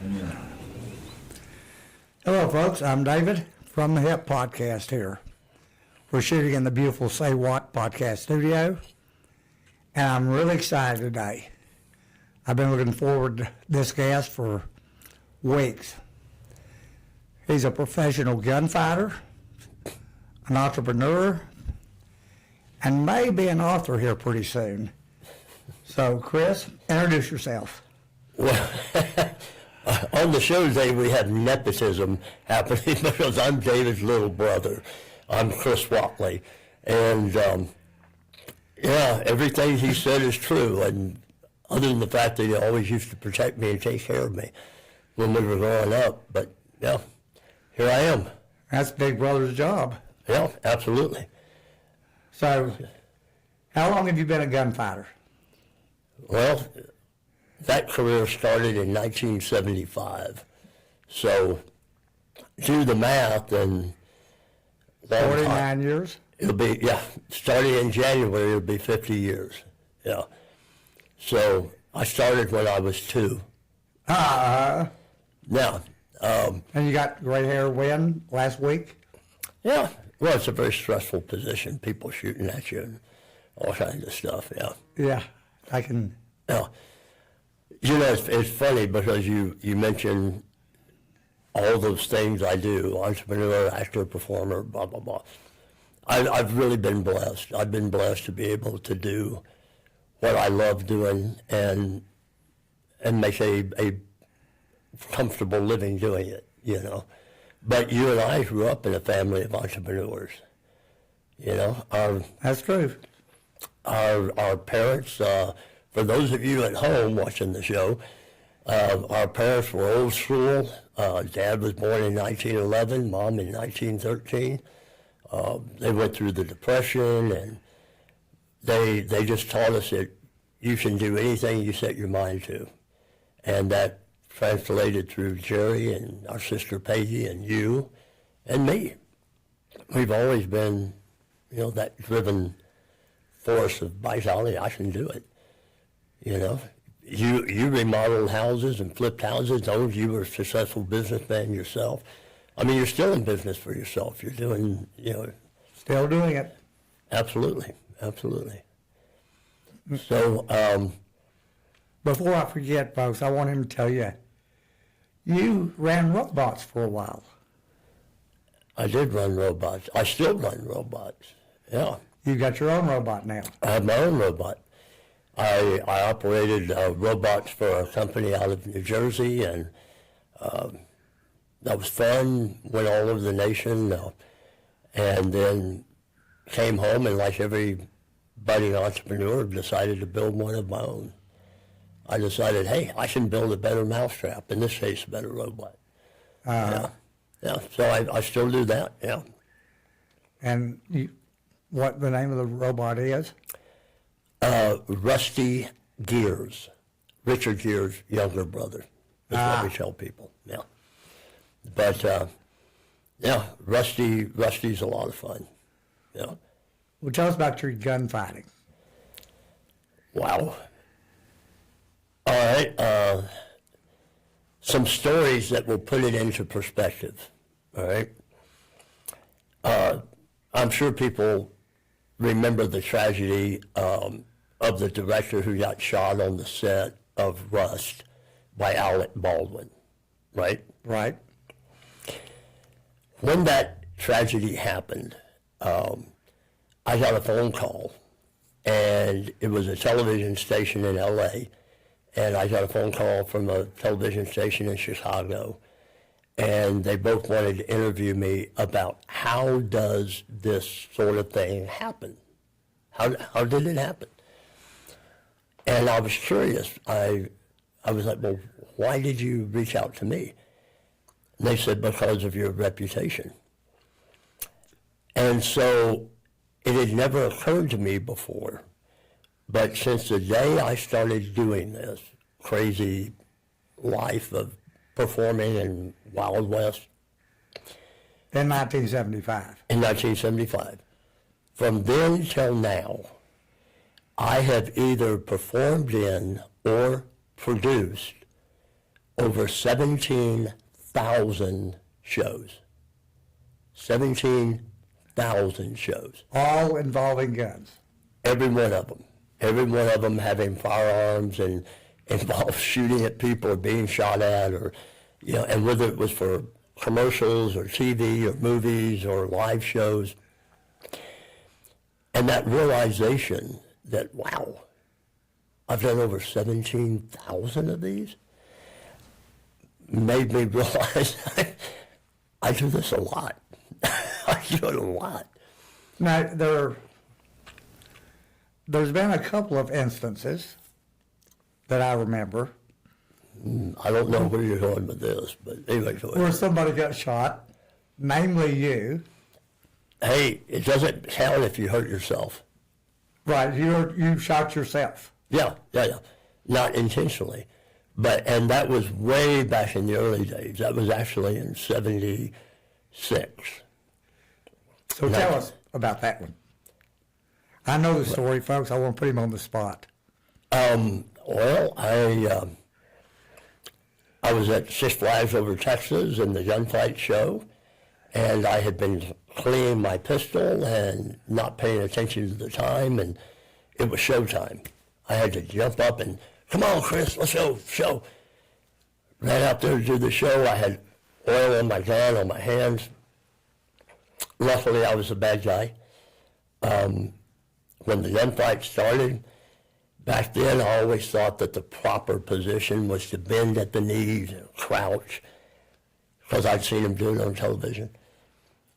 Amen. Hello, folks. I'm David from the HIP Podcast here. We're shooting in the beautiful Say What podcast studio, and I'm really excited today. I've been looking forward to this guest for weeks. He's a professional gunfighter, an entrepreneur, and maybe an author here pretty soon. So, Chris, introduce yourself. Well, on the show today, we have nepotism happening because I'm David's little brother. I'm Chris Watley. And, everything he said is true. And other than the fact that he always used to protect me and take care of me when we were growing up. But, yeah, here I am. That's Big Brother's job. Yeah, absolutely. So, how long have you been a gunfighter? Well, that career started in 1975. So, do the math and... 49 years? It'll be, starting in January, it'll be 50 years. Yeah. So, I started when I was 2. Now, and you got gray hair when last week? Yeah. Well, it's a very stressful position. People shooting at you and all kinds of stuff, yeah. Yeah, I can... Yeah. You know, it's funny because you mentioned all those things I do, entrepreneur, actor, performer, blah, blah, blah. I've really been blessed. I've been blessed to be able to do what I love doing and make a comfortable living doing it, you know. But you and I grew up in a family of entrepreneurs, you know. That's true. Our parents, for those of you at home watching the show, our parents were old school. Dad was born in 1911, Mom in 1913. They went through the Depression, and they just taught us that you can do anything you set your mind to. And that translated through Jerry and our sister Peggy and you and me. We've always been, you know, that driven force of vitality. I can do it, you know. You remodeled houses and flipped houses. Those, you were a successful businessman yourself. I mean, you're still in business for yourself. You're doing, you know. Still doing it. Absolutely, absolutely. So, before I forget, folks, I want him to tell you, you ran robots for a while. I did run robots. I still run robots, yeah. You got your own robot now. I have my own robot. I operated robots for a company out of New Jersey, and that was fun, went all over the nation, and then came home and, like every budding entrepreneur, decided to build one of my own. I decided, hey, I can build a better mousetrap, in this case, a better robot. Yeah, so I still do that, yeah. And what the name of the robot is? Rusty Gears, Richard Gere's younger brother, is what we tell people, yeah. But, Rusty's a lot of fun, yeah. Well, tell us about your gunfighting. Wow. All right, some stories that will put it into perspective, all right? I'm sure people remember the tragedy of the director who got shot on the set of Rust by Alec Baldwin, right? Right. When that tragedy happened, I got a phone call, and it was a television station in LA, and I got a phone call from a television station in Chicago, and they both wanted to interview me about how does this sort of thing happen? How did it happen? And I was curious. I was like, well, why did you reach out to me? And they said, because of your reputation. And so it had never occurred to me before, but since the day I started doing this crazy life of performing in Wild West. In 1975. In 1975. From then till now, I have either performed in or produced over 17,000 shows. 17,000 shows. All involving guns. Every one of them. Every one of them having firearms and involved shooting at people or being shot at, or, you know, and whether it was for commercials or TV or movies or live shows. And that realization that, wow, I've done over 17,000 of these, made me realize I do this a lot. I do it a lot. Now, there's been a couple of instances that I remember I don't know where you're going with this, but anyway, go ahead. where somebody got shot, namely you. Hey, it doesn't count if you hurt yourself. Right, you shot yourself. Yeah. Not intentionally. And that was way back in the early days. That was actually in 76. So tell us about that one. I know the story, folks. I want to put him on the spot. Well, I was at Six Flags over Texas in the gunfight show, and I had been cleaning my pistol and not paying attention to the time, and it was showtime. I had to jump up and, come on, Chris, let's go, show. Ran out there to do the show. I had oil on my gun, on my hands. Luckily, I was a bad guy. When the gunfight started, back then I always thought that the proper position was to bend at the knees and crouch, because I'd seen them do it on television.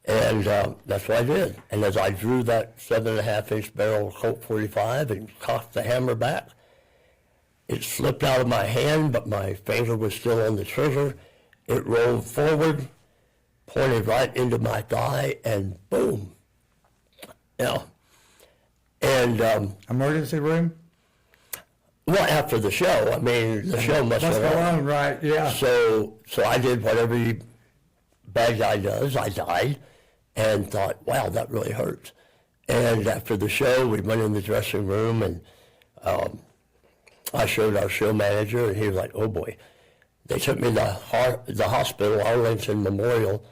And that's what I did. And as I drew that 7.5-inch barrel Colt 45 and cocked the hammer back, it slipped out of my hand, but my finger was still on the trigger. It rolled forward, pointed right into my thigh, and boom. Yeah. And Emergency room? well, after the show, I mean, the show must Must go go on. on, right, yeah. So I did what every bad guy does. I died and thought, wow, that really hurts. And after the show, we went in the dressing room, and I showed our show manager, and he was like, oh boy. They took me to the hospital, Arlington Memorial,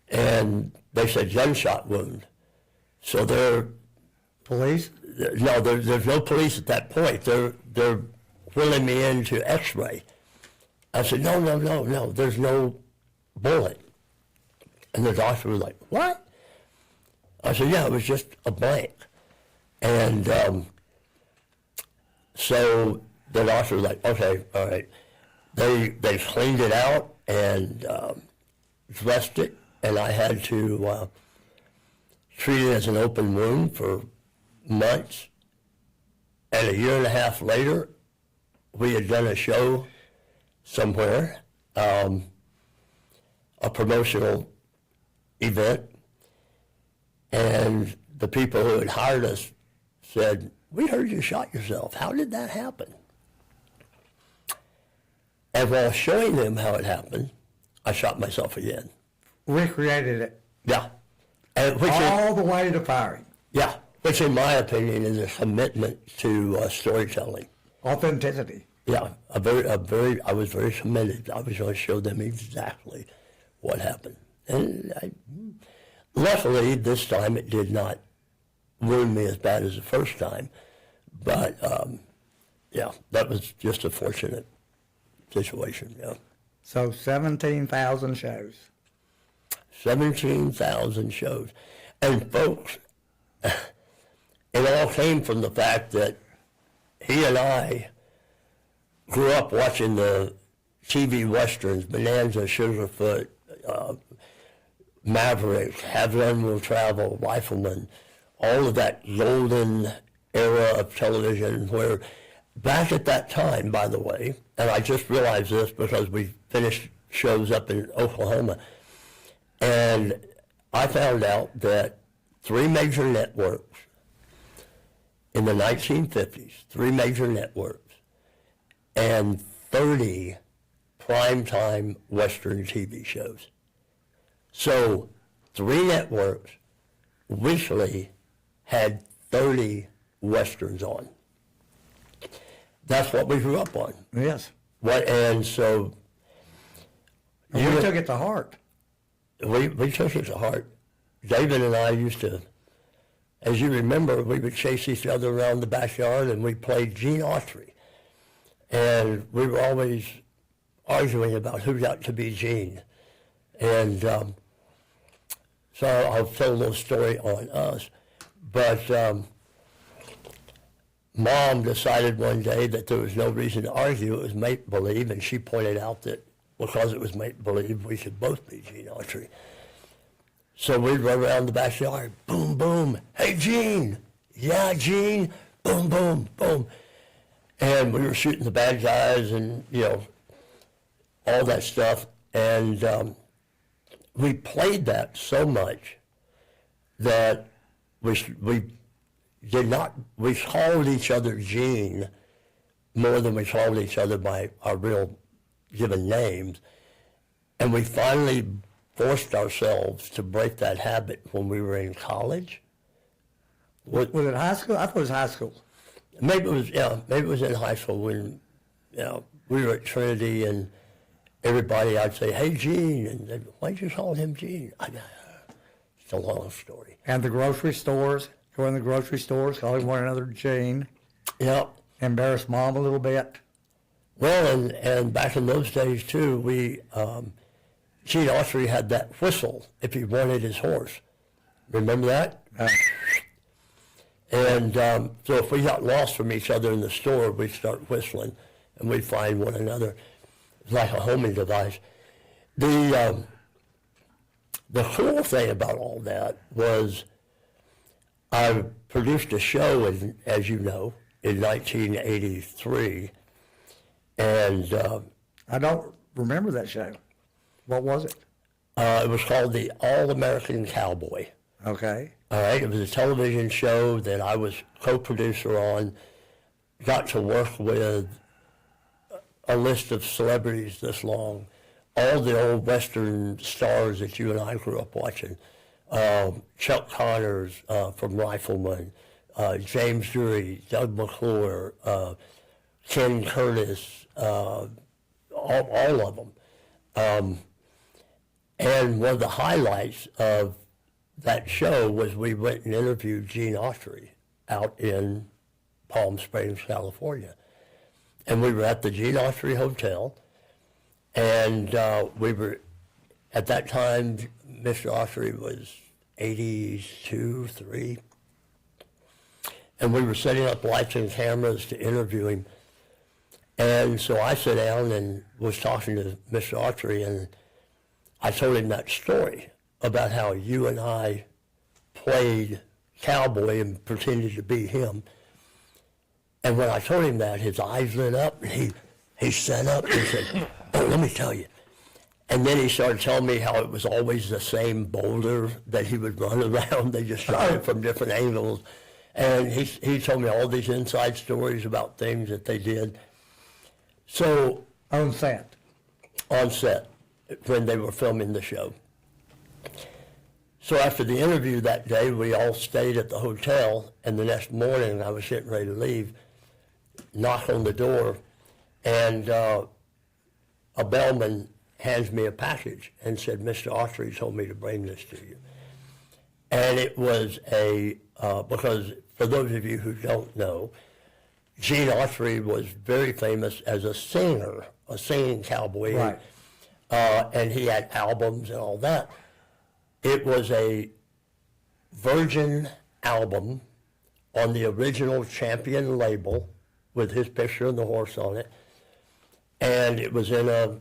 and they said gunshot wound. So Police? no, there's no police at that point. They're wheeling me into X-ray. I said, no, there's no bullet. And the doctor was like, what? I said, yeah, it was just a blank. And so the doctor was like, okay, all right. They cleaned it out and dressed it, and I had to treat it as an open wound for months. And 1.5 years later, we had done a show somewhere, a promotional event, and the people who had hired us said, we heard you shot yourself. How did that happen? And while showing them how it happened, I shot myself again. Recreated it. Yeah. All the way to firing. Yeah, which in my opinion is a commitment to storytelling. Authenticity. Yeah, I was very committed. I was going to show them exactly what happened. And luckily, this time it did not wound me as bad as the first time. But, yeah, that was just a fortunate situation, yeah. So 17,000 shows. 17,000 shows. And folks, it all came from the fact that he and I grew up watching the TV westerns, Bonanza, Sugarfoot, Maverick, Have Gun Will Travel, Rifleman, all of that golden era of television where back at that time, by the way, and I just realized this because we finished shows up in Oklahoma, and I found out that 3 major networks in the 1950s, 3 major networks, and 30 primetime Western TV shows. So 3 networks weekly had 30 Westerns on. That's what we grew up on. Yes. And so And we took it to heart. we took it to heart. David and I used to, as you remember, we would chase each other around the backyard and we played Gene Autry. And we were always arguing about who got to be Gene. And so I'll tell a little story on us. But Mom decided one day that there was no reason to argue. It was make-believe, and she pointed out that because it was make-believe, we should both be Gene Autry. So we'd run around the backyard, boom, boom, hey, Gene, yeah, Gene, boom, boom, boom. And we were shooting the bad guys and, all that stuff. And we played that so much that we called each other Gene more than we called each other by our real given names. And we finally forced ourselves to break that habit when we were in college. Was it high school? I thought it was high school. Maybe it was in high school when, we were at Trinity and everybody, I'd say, hey, Gene, and they'd, why'd you call him Gene? It's a long story. And the grocery stores, go in the grocery stores, calling one another Gene. Yeah. Embarrass Mom a little bit. Well, and back in those days, too, Gene Autry had that whistle if he wanted his horse. Remember that? And so if we got lost from each other in the store, we'd start whistling, and we'd find one another. It's like a homing device. The cool thing about all that was I produced a show, as you know, in 1983, and I don't remember that show. What was it? It was called the All-American Cowboy. Okay. All right, it was a television show that I was co-producer on, got to work with a list of celebrities this long, all the old Western stars that you and I grew up watching, Chuck Connors from Rifleman, James Drury, Doug McClure, Ken Curtis, all of them. And one of the highlights of that show was we went and interviewed Gene Autry out in Palm Springs, California. And we were at the Gene Autry Hotel, and we were, at that time, Mr. Autry was 82, 3. And we were setting up lights and cameras to interview him. And so I sat down and was talking to Mr. Autry, and I told him that story about how you and I played Cowboy and pretended to be him. And when I told him that, his eyes lit up, and he sat up and said, oh, let me tell you. And then he started telling me how it was always the same boulder that he would run around. They just shot it from different angles. And he told me all these inside stories about things that they did. So On set. on set, when they were filming the show. So after the interview that day, we all stayed at the hotel, and the next morning I was getting ready to leave, knock on the door, and a bellman hands me a package and said, Mr. Autry told me to bring this to you. And it was because for those of you who don't know, Gene Autry was very famous as a singer, a singing cowboy. Right. And he had albums and all that. It was a Virgin album on the original Champion label with his picture and the horse on it. And it was in a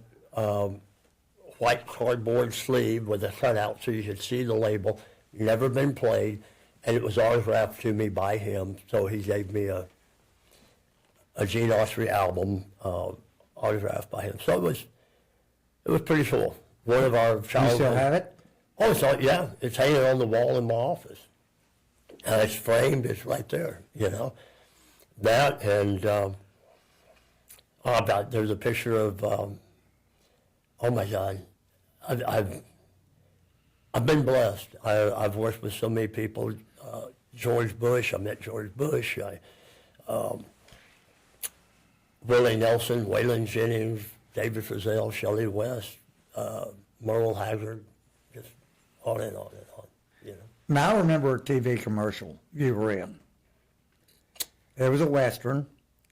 white cardboard sleeve with a cutout so you could see the label. Never been played. And it was autographed to me by him. So he gave me a Gene Autry album autographed by him. So it was pretty cool. One of our childhood. You still have it? Oh, yeah. It's hanging on the wall in my office. It's framed. It's right there, That and there's a picture of, oh my God, I've been blessed. I've worked with so many people. George Bush, I met George Bush. Willie Nelson, Waylon Jennings, David Frizzell, Shelley West, Merle Haggard, just on and on and on, you know. Now, I remember a TV commercial you were in. It was a Western.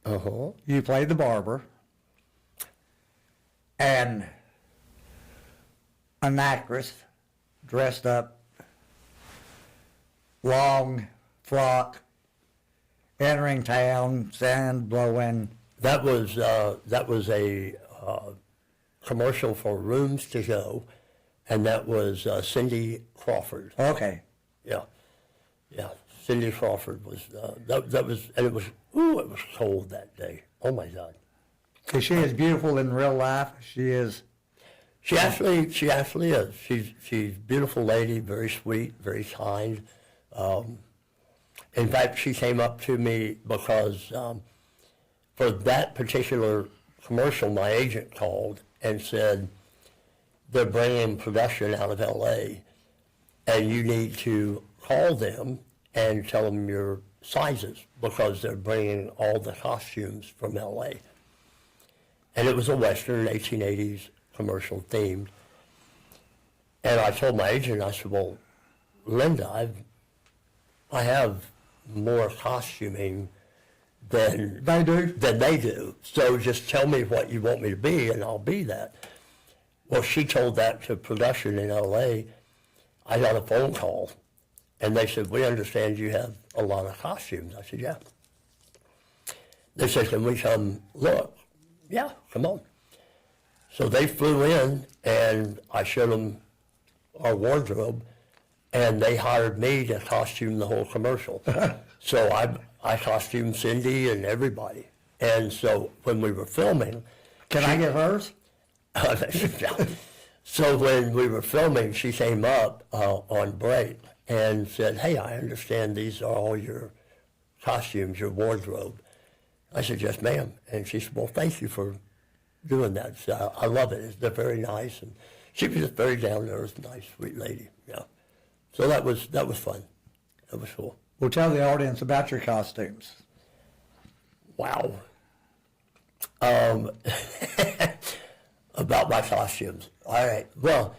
Uh-huh. You played the barber. And an actress dressed up, long frock, entering town, sand blowing. That was a commercial for Rooms to Go, and that was Cindy Crawford. Okay. Yeah. Cindy Crawford was that was, and it was cold that day. Oh my God. Is she as beautiful in real life? She is. She actually is. She's a beautiful lady, very sweet, very kind. In fact, she came up to me because for that particular commercial, my agent called and said, they're bringing production out of L.A., and you need to call them and tell them your sizes because they're bringing all the costumes from L.A. And it was a Western 1880s commercial themed. And I told my agent, I said, well, Linda, I have more costuming than they do. So just tell me what you want me to be and I'll be that. Well, she told that to production in LA. I got a phone call and they said, we understand you have a lot of costumes. I said, yeah. They said, can we come look? Yeah, come on. So they flew in and I showed them our wardrobe and they hired me to costume the whole commercial. So I costumed Cindy and everybody. And so when we were filming... Can I get hers? So when we were filming, she came up on break and said, hey, I understand these are all your costumes, your wardrobe. I said, yes, ma'am. And she said, well, thank you for doing that. So I love it. They're very nice. And she was just very down-to-earth, nice, sweet lady. Yeah. So that was fun. That was cool. Well, tell the audience about your costumes. Wow. About my costumes. All right. Well,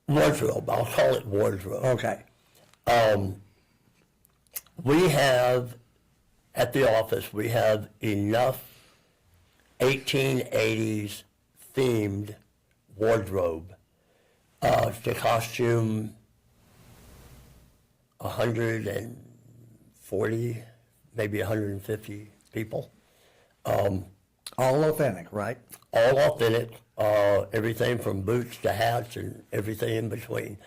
wardrobe. I'll call it wardrobe. Okay. We have, at the office, we have enough 1880s themed wardrobe to costume 140, maybe 150 people. All authentic, right? All authentic, everything from boots to hats and everything in between.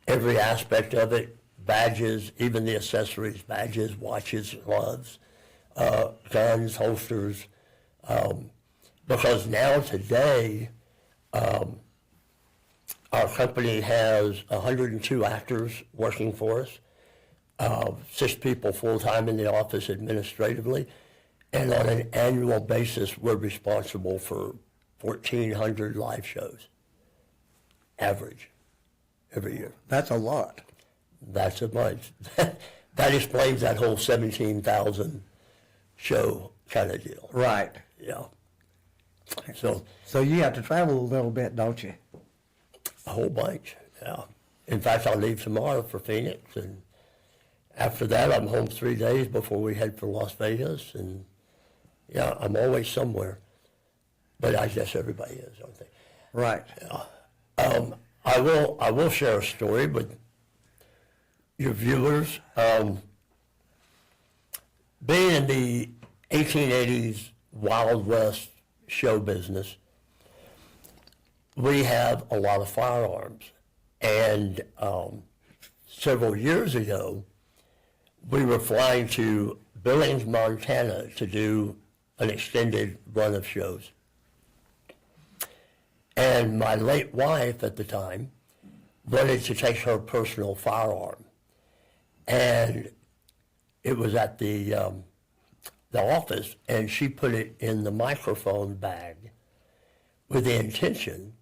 Every aspect of it, badges, even the accessories, badges, watches, gloves, guns, holsters. Because now today, our company has 102 actors working for us, 6 people full-time in the office administratively, and on an annual basis, we're responsible for 1,400 live shows, average, every year. That's a lot. That's a bunch. That explains that whole 17,000 show kind of deal. Right. Yeah. So you have to travel a little bit, don't you? a whole bunch, yeah. In fact, I'll leave tomorrow for Phoenix, and after that, I'm home 3 days before we head for Las Vegas, and yeah, I'm always somewhere. But I guess everybody is, aren't they? Right. I will share a story with your viewers. Being in the 1880s Wild West show business, we have a lot of firearms. And several years ago, we were flying to Billings, Montana to do an extended run of shows. And my late wife at the time wanted to take her personal firearm. And it was at the office, and she put it in the microphone bag with the intention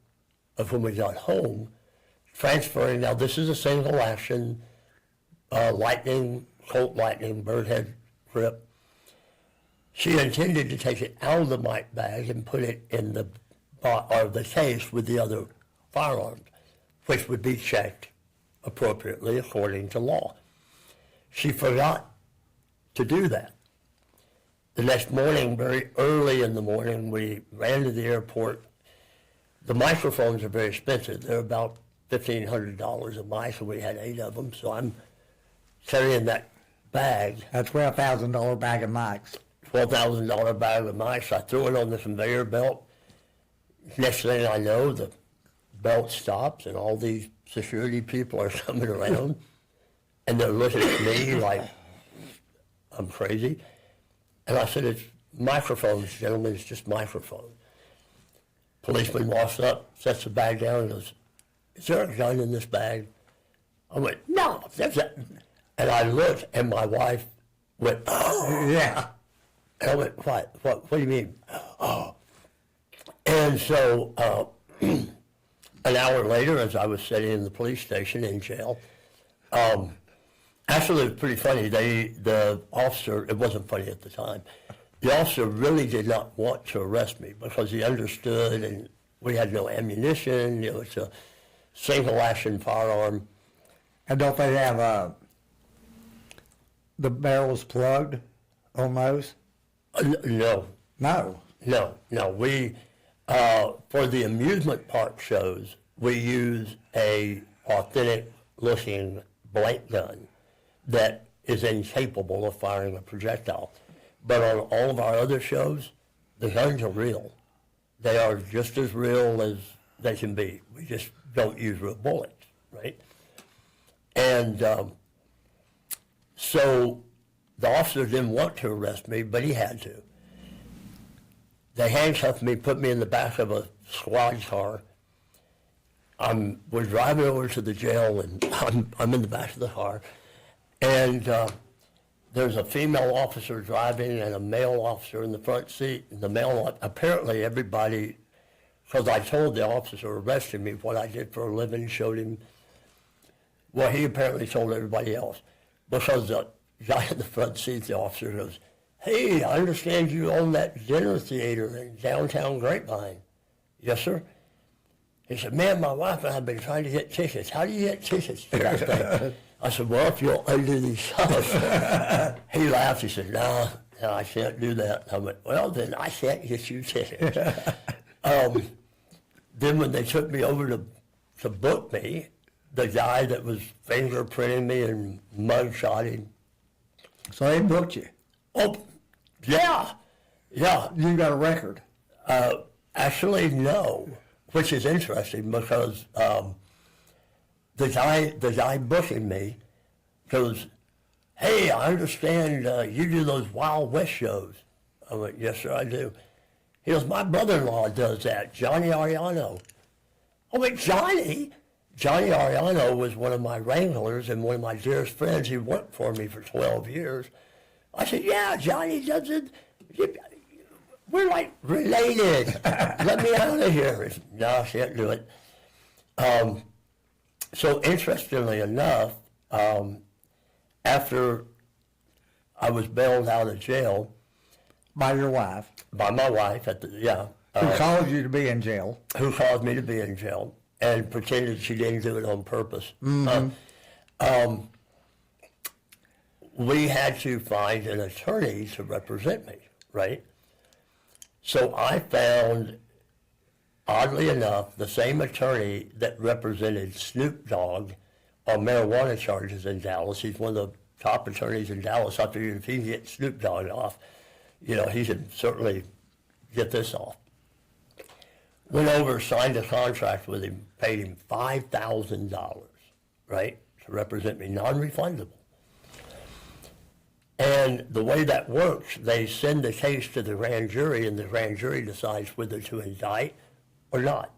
of, when we got home, transferring. Now, this is a single action Colt Lightning, bird head grip. She intended to take it out of the mic bag and put it in the case with the other firearms, which would be checked appropriately according to law. She forgot to do that. The next morning, very early in the morning, we ran to the airport. The microphones are very expensive. They're about $1,500 a mic, and we had 8 of them. So I'm carrying that bag, A $12,000 bag of mics. $12,000 bag of mics. I threw it on the conveyor belt. Next thing I know, the belt stops, and all these security people are coming around, and they're looking at me like I'm crazy. And I said, it's microphones, gentlemen, it's just microphones. Policeman walks up, sets the bag down, and goes, is there a gun in this bag? I went, no, there's a... And I looked, and my wife went, oh. Yeah. And I went, what do you mean? Oh. And so an hour later, as I was sitting in the police station in jail, actually it was pretty funny. The officer, it wasn't funny at the time, the officer really did not want to arrest me because he understood, and we had no ammunition. You know, it's a single action firearm. And don't they have the barrels plugged on those? No. No. No. We, for the amusement park shows, we use a authentic looking blank gun that is incapable of firing a projectile. But on all of our other shows, the guns are real. They are just as real as they can be. We just don't use real bullets, right? And so the officer didn't want to arrest me, but he had to. They handcuffed me, put me in the back of a squad car. We're driving over to the jail, and I'm in the back of the car. And there's a female officer driving and a male officer in the front seat. And the male, apparently everybody, because I told the officer arresting me what I did for a living, showed him. Well, he apparently told everybody else. Because the guy in the front seat, the officer goes, hey, I understand you own that dinner theater in downtown Grapevine. Yes, sir. He said, man, my wife and I have been trying to get tickets. How do you get tickets to that thing? I said, well, if you'll undo these socks. He laughed. He said, no, I can't do that. I went, well, then I can't get you tickets. Then when they took me over to book me, the guy that was fingerprinting me and mugshotting. So they booked you. Oh, yeah. You got a record. Actually, no, which is interesting because the guy booking me goes, hey, I understand you do those Wild West shows. I went, yes, sir, I do. He goes, my brother-in-law does that, Johnny Ariano. I went, Johnny? Johnny Ariano was one of my wranglers and one of my dearest friends. He worked for me for 12 years. I said, yeah, Johnny does it. We're like related. Let me out of here. He said, no, I can't do it. So interestingly enough, after I was bailed out of jail. By your wife. By my wife, Who caused you to be in jail. Who caused me to be in jail and pretended she didn't do it on purpose. Mm-hmm. We had to find an attorney to represent me, right? So I found, oddly enough, the same attorney that represented Snoop Dogg on marijuana charges in Dallas. He's one of the top attorneys in Dallas. I figured if he can get Snoop Dogg off, he should certainly get this off. Went over, signed a contract with him, paid him $5,000, right, to represent me, non-refundable. And the way that works, they send the case to the grand jury, and the grand jury decides whether to indict or not.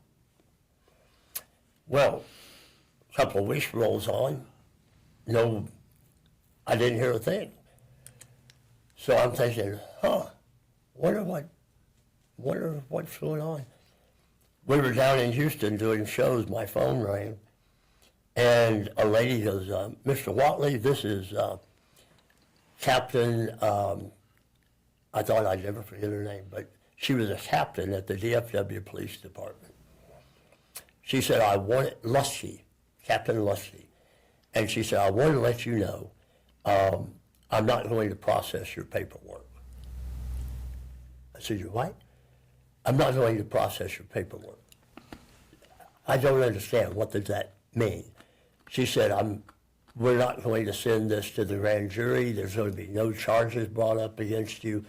Well, a couple of weeks rolls on. No, I didn't hear a thing. So I'm thinking, wonder what's going on. We were down in Houston doing shows. My phone rang, and a lady goes, Mr. Watley, this is Captain I thought I'd never forget her name, but she was a captain at the DFW Police Department. She said, Lusty, Captain Lusty. And she said, I want to let you know, I'm not going to process your paperwork. I said, you what? I'm not going to process your paperwork. I don't understand. What does that mean? She said, we're not going to send this to the grand jury. There's going to be no charges brought up against you.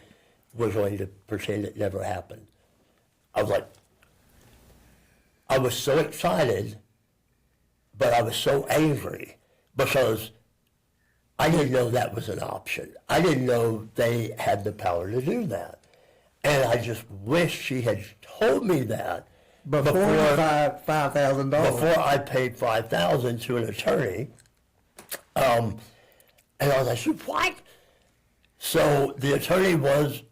We're going to pretend it never happened. I was like, I was so excited, but I was so angry because I didn't know that was an option. I didn't know they had the power to do that. And I just wish she had told me that Before $5,000. before I paid $5,000 to an attorney. And I was like, what? So the attorney was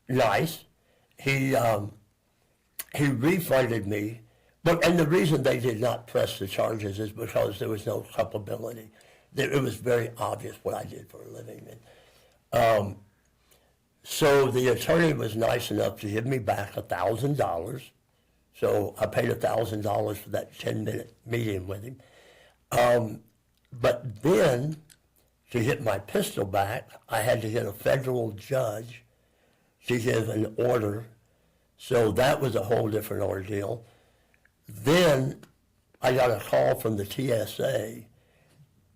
nice. He refunded me. And the reason they did not press the charges is because there was no culpability. It was very obvious what I did for a living. And, so the attorney was nice enough to give me back $1,000. So I paid $1,000 for that 10-minute meeting with him. But then, to get my pistol back, I had to get a federal judge to give an order. So that was a whole different ordeal. Then I got a call from the TSA,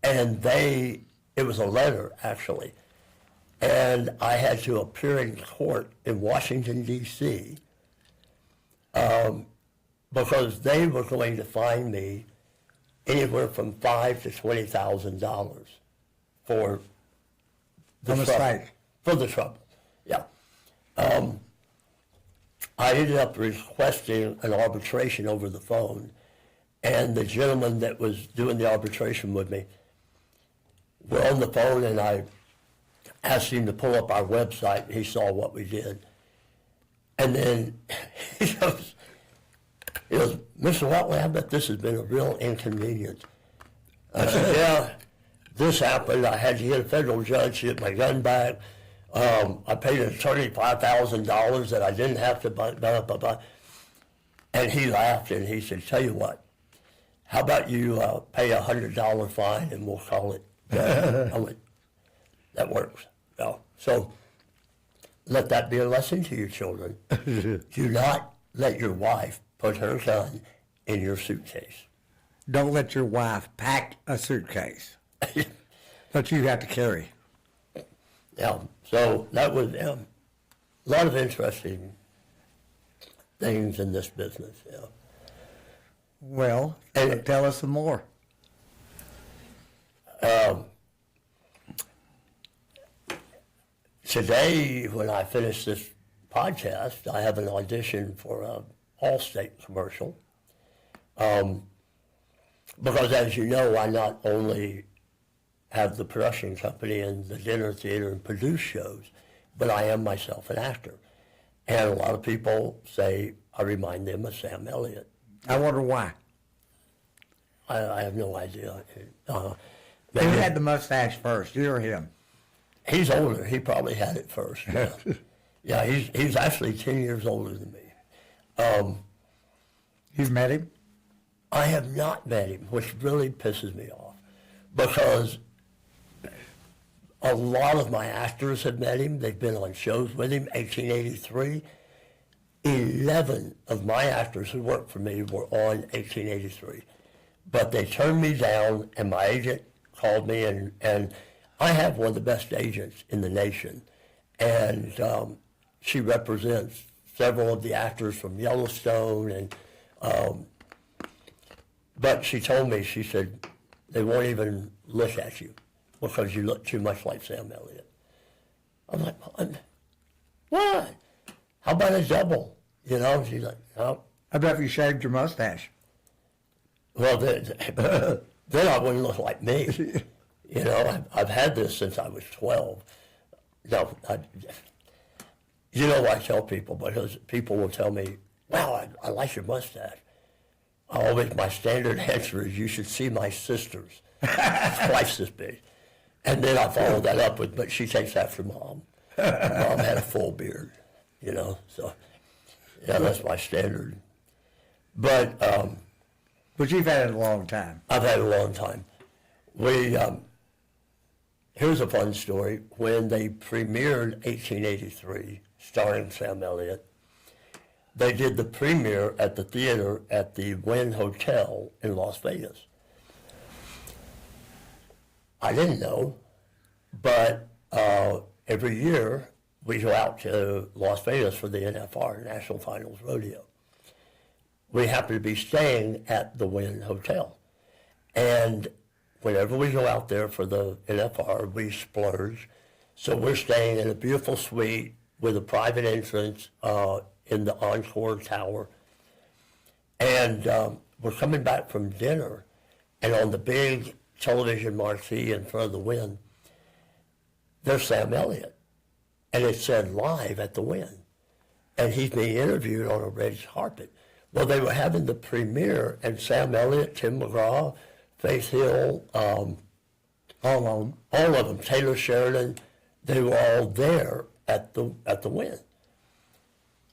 and it was a letter, actually. And I had to appear in court in Washington, D.C., because they were going to fine me anywhere from $5,000 to $20,000 for the mistake. For the trouble, yeah. I ended up requesting an arbitration over the phone, and the gentleman that was doing the arbitration with me, we're on the phone, and I asked him to pull up our website. He saw what we did. And then he goes, Mr. Watley, I bet this has been a real inconvenience. I said, yeah, this happened. I had to get a federal judge to get my gun back. I paid an attorney $5,000 that I didn't have to buy. And he laughed and he said, tell you what, how about you pay a $100 fine and we'll call it. I went, that works. No. So let that be a lesson to your children. Do not let your wife put her gun in your suitcase. Don't let your wife pack a suitcase that you have to carry. Yeah. So that was a lot of interesting things in this business. Yeah. Well, tell us some more. Today, when I finish this podcast, I have an audition for an Allstate commercial. Because as you know, I not only have the production company and the dinner theater and produce shows, but I am myself an actor. And a lot of people say I remind them of Sam Elliott. I wonder why. I have no idea. Who had the mustache first, you or him? He's older. He probably had it first. Yeah, yeah, he's actually 10 years older than me. You've met him? I have not met him, which really pisses me off, because a lot of my actors have met him. They've been on shows with him. 1883. 11 of my actors who worked for me were on 1883. But they turned me down, and my agent called me, and I have one of the best agents in the nation, and she represents several of the actors from Yellowstone, and but she told me, she said, they won't even look at you because you look too much like Sam Elliott. I'm like, what? How about a double? You know, she's like, no. I bet if you shaved your mustache. Well, then I wouldn't look like me. You know, I've had this since I was 12. No, you know what I tell people, because people will tell me, wow, I like your mustache. My standard answer is, you should see my sister's. It's twice as big. And then I follow that up with, but she takes after Mom. Mom had a full beard, so yeah, that's my standard. But But you've had it a long time. I've had it a long time. Here's a fun story. When they premiered 1883, starring Sam Elliott, they did the premiere at the theater at the Wynn Hotel in Las Vegas. I didn't know, but every year we go out to Las Vegas for the NFR, National Finals Rodeo. We happen to be staying at the Wynn Hotel. And whenever we go out there for the NFR, we splurge. So we're staying in a beautiful suite with a private entrance in the Encore Tower. And we're coming back from dinner, and on the big television marquee in front of the Wynn, there's Sam Elliott. And it said live at the Wynn. And he's being interviewed on a red carpet. Well, they were having the premiere, and Sam Elliott, Tim McGraw, Faith Hill, all of them, Taylor Sheridan, they were all there at the Wynn.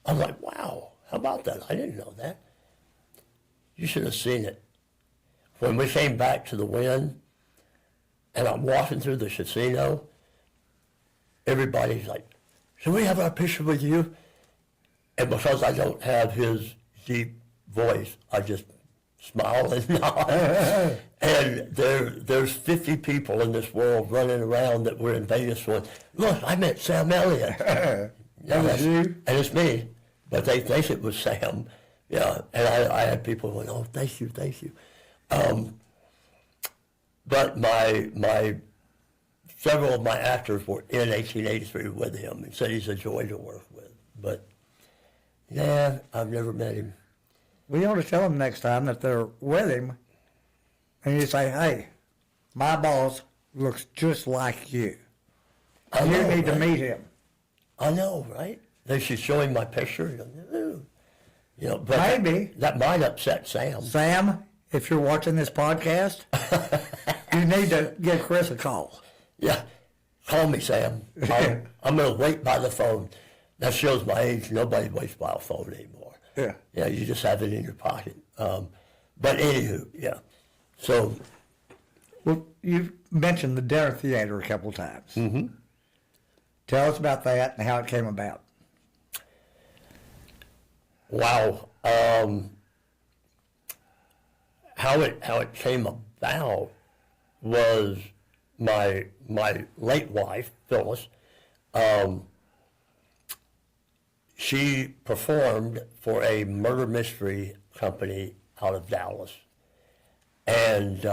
I'm like, wow, how about that? I didn't know that. You should have seen it. When we came back to the Wynn, and I'm walking through the casino, everybody's like, should we have our picture with you? And because I don't have his deep voice, I just smile and nod. And there's 50 people in this world running around that were in Vegas going, look, I met Sam Elliott. That was you? And it's me. But they think it was Sam. Yeah. And I had people going, oh, thank you. But several of my actors were in 1883 with him and said he's a joy to work with. But, yeah, I've never met him. We ought to tell them next time that they're with him, and you say, hey, my boss looks just like you. I You know, need to right? meet him. I know, right? They should show him my picture. But Maybe. That might upset Sam. Sam, if you're watching this podcast, you need to give Chris a call. Yeah, call me, Sam. I'm going to wait by the phone. That shows my age. Nobody waits by a phone anymore. Yeah. Yeah, you just have it in your pocket. But anywho, yeah. So, Well, you've mentioned the dinner theater a couple times. mm-hmm. Tell us about that and how it came about. Wow. How it came about was my late wife, Phyllis. She performed for a murder mystery company out of Dallas. And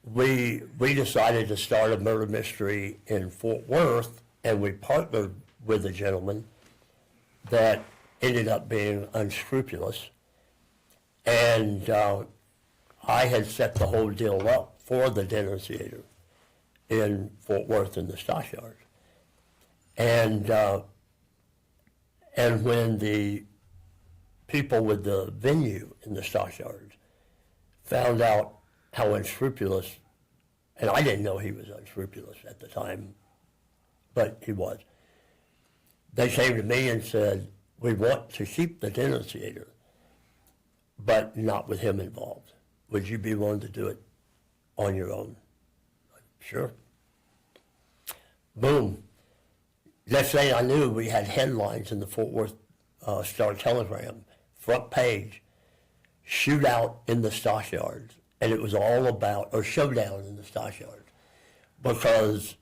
we decided to start a murder mystery in Fort Worth, and we partnered with a gentleman that ended up being unscrupulous. And I had set the whole deal up for the dinner theater in Fort Worth in the Stockyards. And when the people with the venue in the Stockyards found out how unscrupulous, and I didn't know he was unscrupulous at the time, but he was. They came to me and said, we want to keep the dinner theater, but not with him involved. Would you be willing to do it on your own? Sure. Boom. Next thing I knew, we had headlines in the Fort Worth Star-Telegram, front page, shootout in the Stockyards. And it was all about, or showdown in the Stockyards, because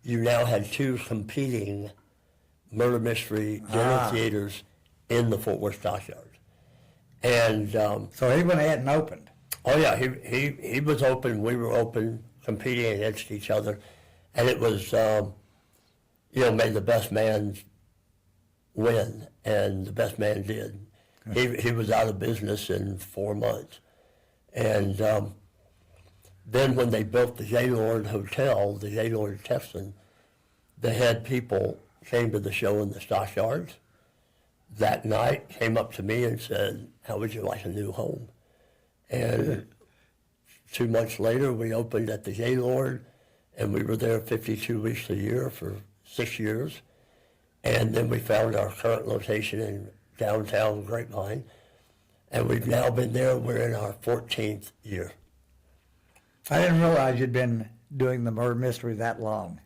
you now had two competing murder mystery dinner theaters in the Fort Worth Stockyards. And So he went ahead and opened. oh yeah, he was open, we were open, competing against each other, and it was made the best man win, and the best man did. He was out of business in 4 months. And then when they built the Gaylord Hotel, the Gaylord Texan, the head people came to the show in the Stockyards that night, came up to me and said, how would you like a new home? And 2 months later, we opened at the Gaylord, and we were there 52 weeks a year for 6 years. And then we found our current location in downtown Grapevine, and we've now been there. We're in our 14th year. I didn't realize you'd been doing the murder mystery that long.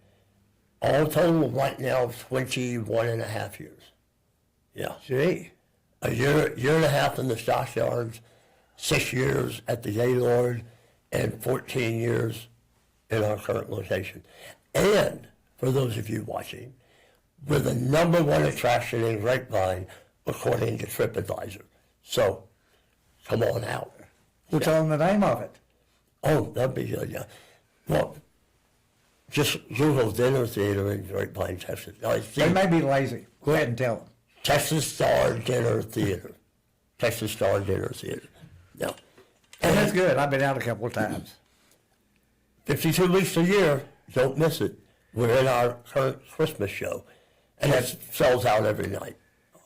All total right now, 21 and a half years. Yeah. Gee. A year and a half in the stockyards, 6 years at the Gaylord, and 14 years in our current location. And for those of you watching, we're the #1 attraction in Grapevine according to TripAdvisor. So, come on out. We'll tell them the name of it. Oh, that'd be good, yeah. Well, just Google Dinner Theater in Grapevine, Texas. I see They may be lazy. Go ahead and tell them. Texas Star Dinner Theater. Texas Star Dinner Theater. Yeah. And that's good. I've been out a couple of times. 52 weeks a year, don't miss it. We're in our current Christmas show, and it sells out every night.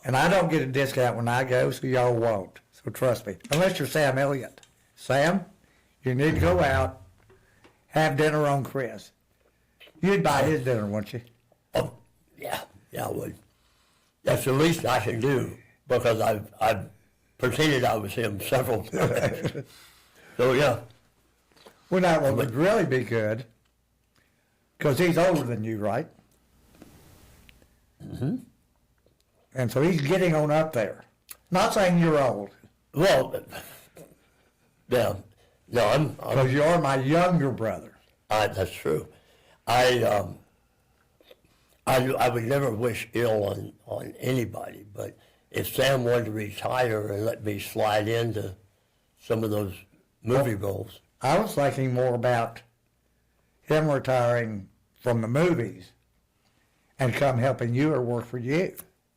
And I don't get a discount when I go, so y'all won't. So trust me. Unless you're Sam Elliott. Sam, you need to go out, have dinner on Chris. You'd buy his dinner, wouldn't you? Oh, yeah, I would. That's the least I can do, because I've pretended I was him several times. So, yeah. Well, now, what would really be good, because he's older than you, right? Mm-hmm. And so he's getting on up there. Not saying you're old, Well, yeah. No, I'm because you are my younger brother. that's true. I would never wish ill on anybody, but if Sam wanted to retire and let me slide into some of those movie roles, I was thinking more about him retiring from the movies and come helping you or work for you.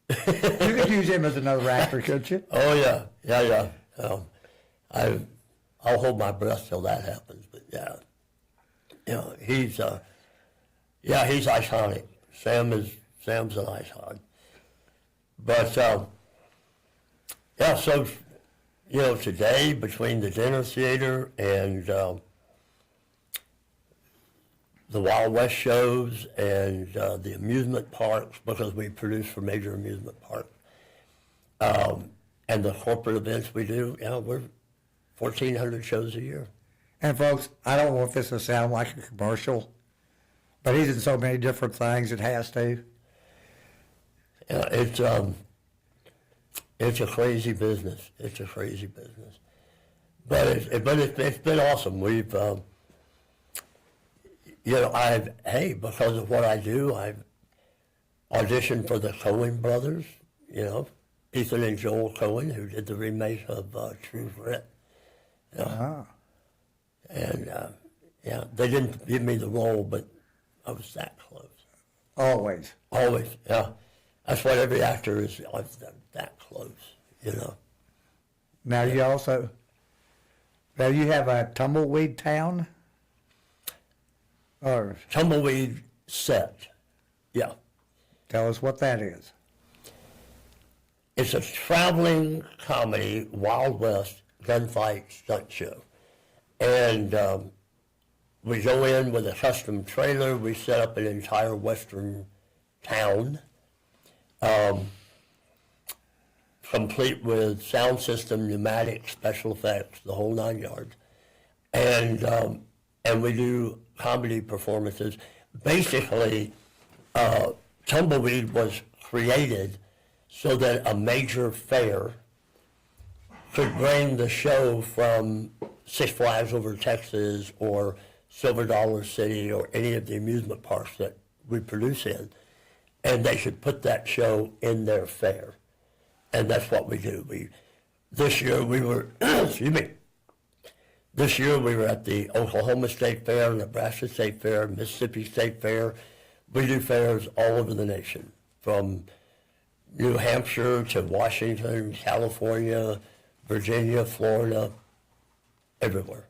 You could use him as another actor, couldn't you? oh yeah. I'll hold my breath till that happens, but yeah, he's iconic. Sam's an icon. But so today between the dinner theater and the Wild West shows and the amusement parks, because we produce for major amusement parks, and the corporate events we do, we're 1,400 shows a year. And folks, I don't want this to sound like a commercial, but he's in so many different things it has to. Yeah, it's a crazy business. It's a crazy business, but it's been awesome. We've because of what I do, I've auditioned for the Coen brothers. Ethan and Joel Coen, who did the remake of True Grit. And they didn't give me the role, but I was that close. Always. Always, yeah. That's what every actor is. I've done that close, Now you also, you have a tumbleweed town? Or Tumbleweed set, yeah. tell us what that is. It's a traveling comedy, Wild West gunfight stunt show. And we go in with a custom trailer. We set up an entire western town, complete with sound system, pneumatic, special effects, the whole 9 yards. And we do comedy performances. Basically, Tumbleweed was created so that a major fair could bring the show from Six Flags over Texas or Silver Dollar City or any of the amusement parks that we produce in, and they should put that show in their fair. And that's what we do. This year we were, This year we were at the Oklahoma State Fair, Nebraska State Fair, Mississippi State Fair. We do fairs all over the nation, from New Hampshire to Washington, California, Virginia, Florida, everywhere.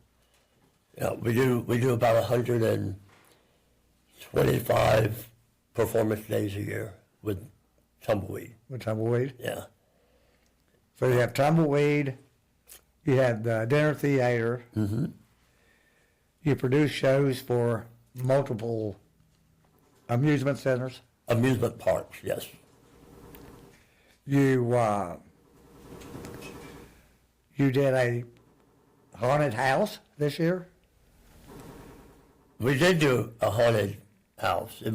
We do about 125 performance days a year with Tumbleweed. With tumbleweed? Yeah. So you have tumbleweed, you have the dinner theater. Mm-hmm. You produce shows for multiple amusement centers. Amusement parks, yes. You did a haunted house this year? We did do a haunted house. It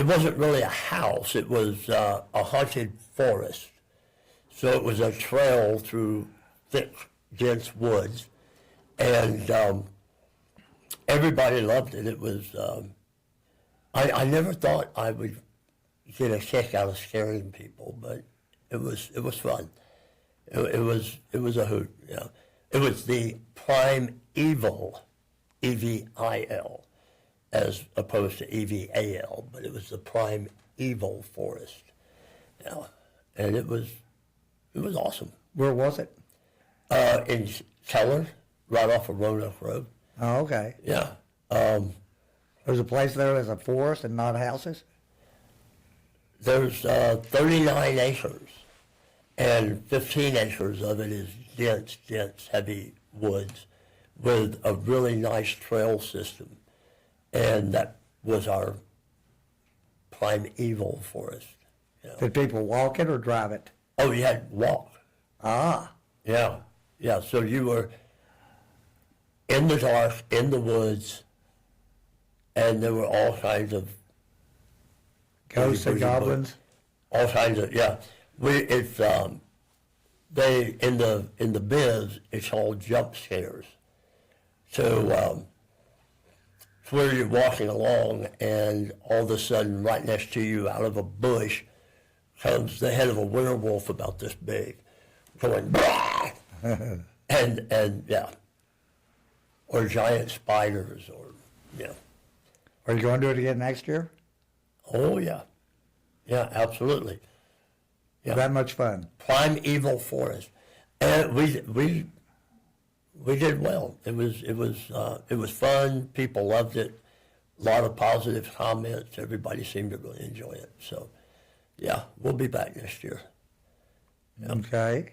wasn't really a house. It was a haunted forest. So it was a trail through thick, dense woods, and everybody loved it. It was. I never thought I would get a kick out of scaring people, but it was fun. It was a hoot. Yeah, it was the prime evil, EVIL, as opposed to EVAL, but it was the prime evil forest. Yeah, and it was awesome. Where was it? In Keller, right off of Roanoke Road. Oh, okay. Yeah. There's a place there that's a forest and not houses? There's 39 acres, and 15 acres of it is dense, heavy woods with a really nice trail system. And that was our primeval forest. You know. Did people walk it or drive it? Oh, you had to walk. Ah, Yeah. So you were in the dark, in the woods, and there were all kinds of ghosts and goblins? all kinds of, yeah. It's they in the biz, it's called jump scares. So it's where you're walking along and all of a sudden right next to you out of a bush comes the head of a werewolf about this big going bah! and yeah, or giant spiders, or yeah. Are you going to do it again next year? Oh yeah, absolutely. Yeah. That much fun? Primeval forest, and we did well. It was fun. People loved it. A lot of positive comments. Everybody seemed to really enjoy it. So, yeah, we'll be back next year. Yeah. Okay.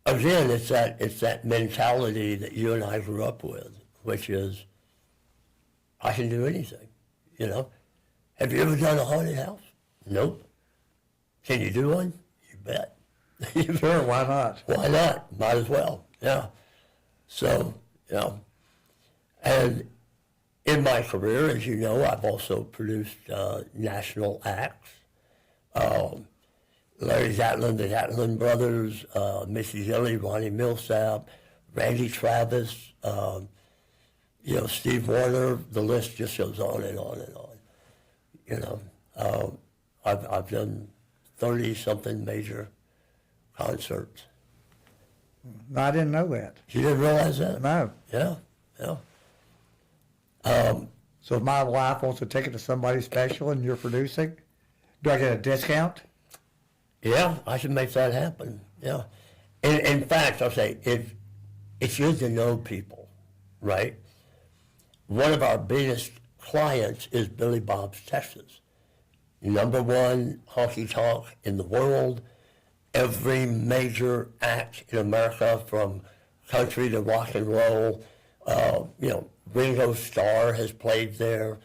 Again, it's that mentality that you and I grew up with, which is, I can do anything. You know, have you ever done a haunted house? Nope. Can you do one? You bet. Sure, why not? Why not? Might as well. Yeah. So, yeah. And in my career, as you know, I've also produced national acts. Larry Zatlin, the Zatlin brothers, Missy Zilli, Ronnie Millsap, Randy Travis, Steve Warner. The list just goes on and on and on. You know, I've done 30-something major concerts. No, I didn't know that. You didn't realize that? No. Yeah. So if my wife wants a ticket to somebody special and you're producing, do I get a discount? Yeah, I should make that happen. Yeah. In fact, I'll say, it's good to know people, right? One of our biggest clients is Billy Bob's Texas. #1 honky tonk in the world. Every major act in America, from country to rock and roll, Ringo Starr has played there.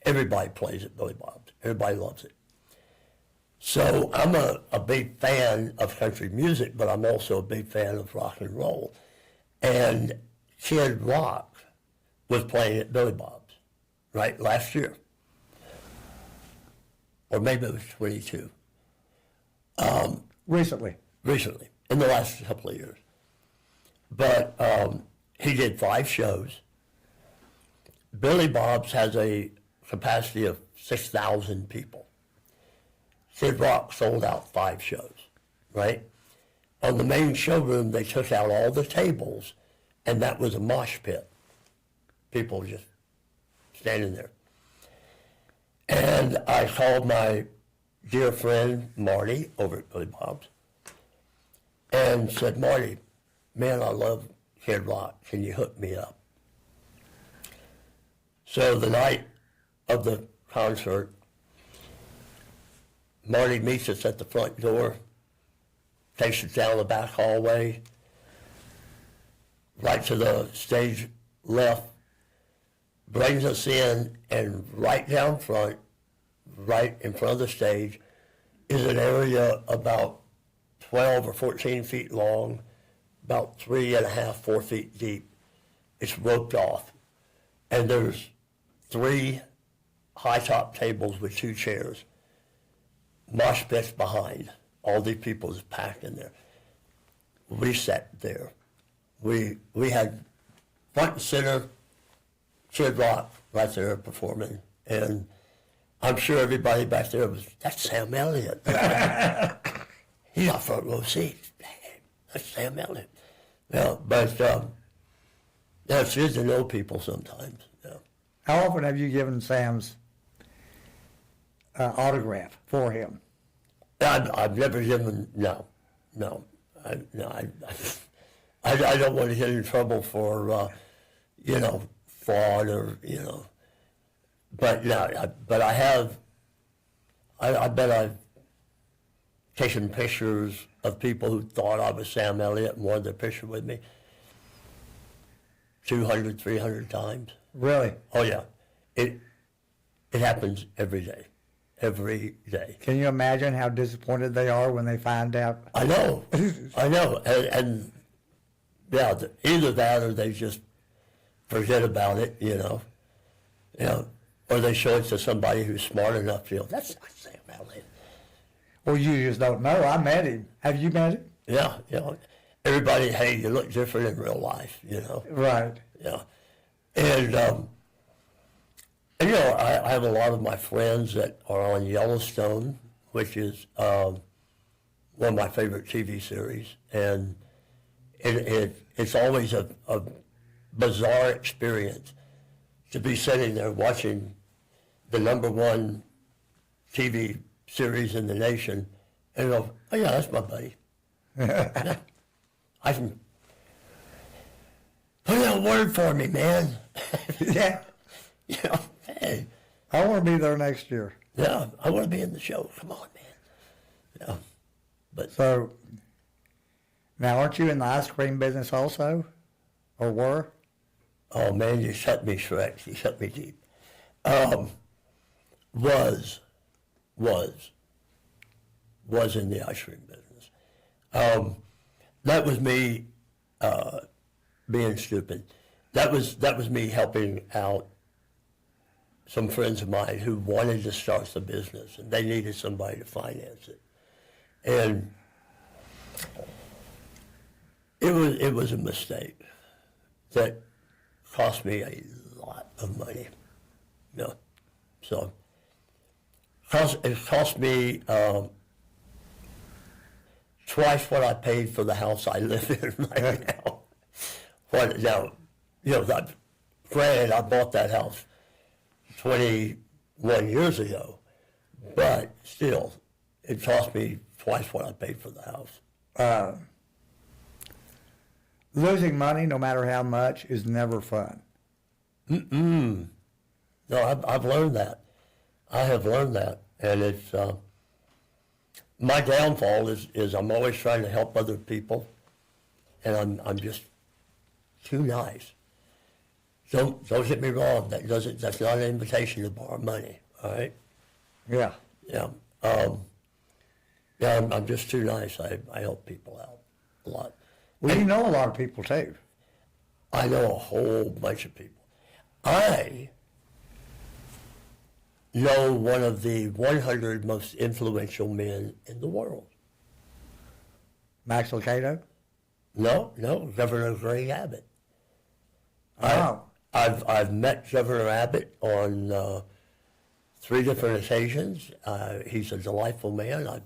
Everybody plays at Billy Bob's. Everybody loves it. So I'm a big fan of country music, but I'm also a big fan of rock and roll. And Kid Rock was playing at Billy Bob's, right, last year. Or maybe it was 22. Recently, in the last couple of years. But he did 5 shows. Billy Bob's has a capacity of 6,000 people. Kid Rock sold out 5 shows, right? On the main showroom, they took out all the tables, and that was a mosh pit. People just standing there. And I called my dear friend Marty over at Billy Bob's and said, Marty, man, I love Kid Rock. Can you hook me up? So the night of the concert, Marty meets us at the front door, takes us down the back hallway, right to the stage left, brings us in, and right down front, right in front of the stage, is an area about 12 or 14 feet long, about 3.5, 4 feet deep. It's roped off, and there's 3 high-top tables with 2 chairs. Mosh pits behind. All these people is packed in there. We sat there. We had front and center Kid Rock right there performing, and I'm sure everybody back there was, that's Sam Elliott. He got front row seats. That's Sam Elliott. Yeah, but yeah, it's good to know people sometimes. Yeah. How often have you given Sam's autograph for him? I've never given, no. I don't want to get in trouble for, fraud or, but no, but I have, I bet I've taken pictures of people who thought I was Sam Elliott and wanted their picture with me 200, 300 times. Really? Oh yeah, it happens every day. Every day. Can you imagine how disappointed they are when they find out? I know, and yeah, either that or they just forget about it, or they show it to somebody who's smart enough to go, that's not Sam Elliott. Well, you just don't know. I met him. Have you met him? Yeah, everybody, hey, you look different in real life, Right. Yeah, and I have a lot of my friends that are on Yellowstone, which is one of my favorite TV series, and it's always a bizarre experience to be sitting there watching the #1 TV series in the nation and go, oh yeah, that's my buddy. Yeah. I can put in a word for me, man. Yeah. Hey. I want to be there next year. Yeah, I want to be in the show. Come on, man. Yeah. But So, now aren't you in the ice cream business also? Or were? oh man, you shut me, Shrek. You shut me deep. Was in the ice cream business. That was me being stupid. That was me helping out some friends of mine who wanted to start the business and they needed somebody to finance it. And it was a mistake that cost me a lot of money. So it cost me twice what I paid for the house I live in right now. Granted, I bought that house 21 years ago, but still, it cost me twice what I paid for the house. Losing money, no matter how much, is never fun. No, I've learned that. I have learned that, and it's my downfall is I'm always trying to help other people, and I'm just too nice. Don't get me wrong. That's not an invitation to borrow money. All right. Yeah. Yeah. I'm just too nice. I help people out a lot. Well, you know a lot of people too. I know a whole bunch of people. I know one of the 100 most influential men in the world. Max Lucado? No, Governor Greg Abbott. Oh. I've met Governor Abbott on 3 different occasions. He's a delightful man.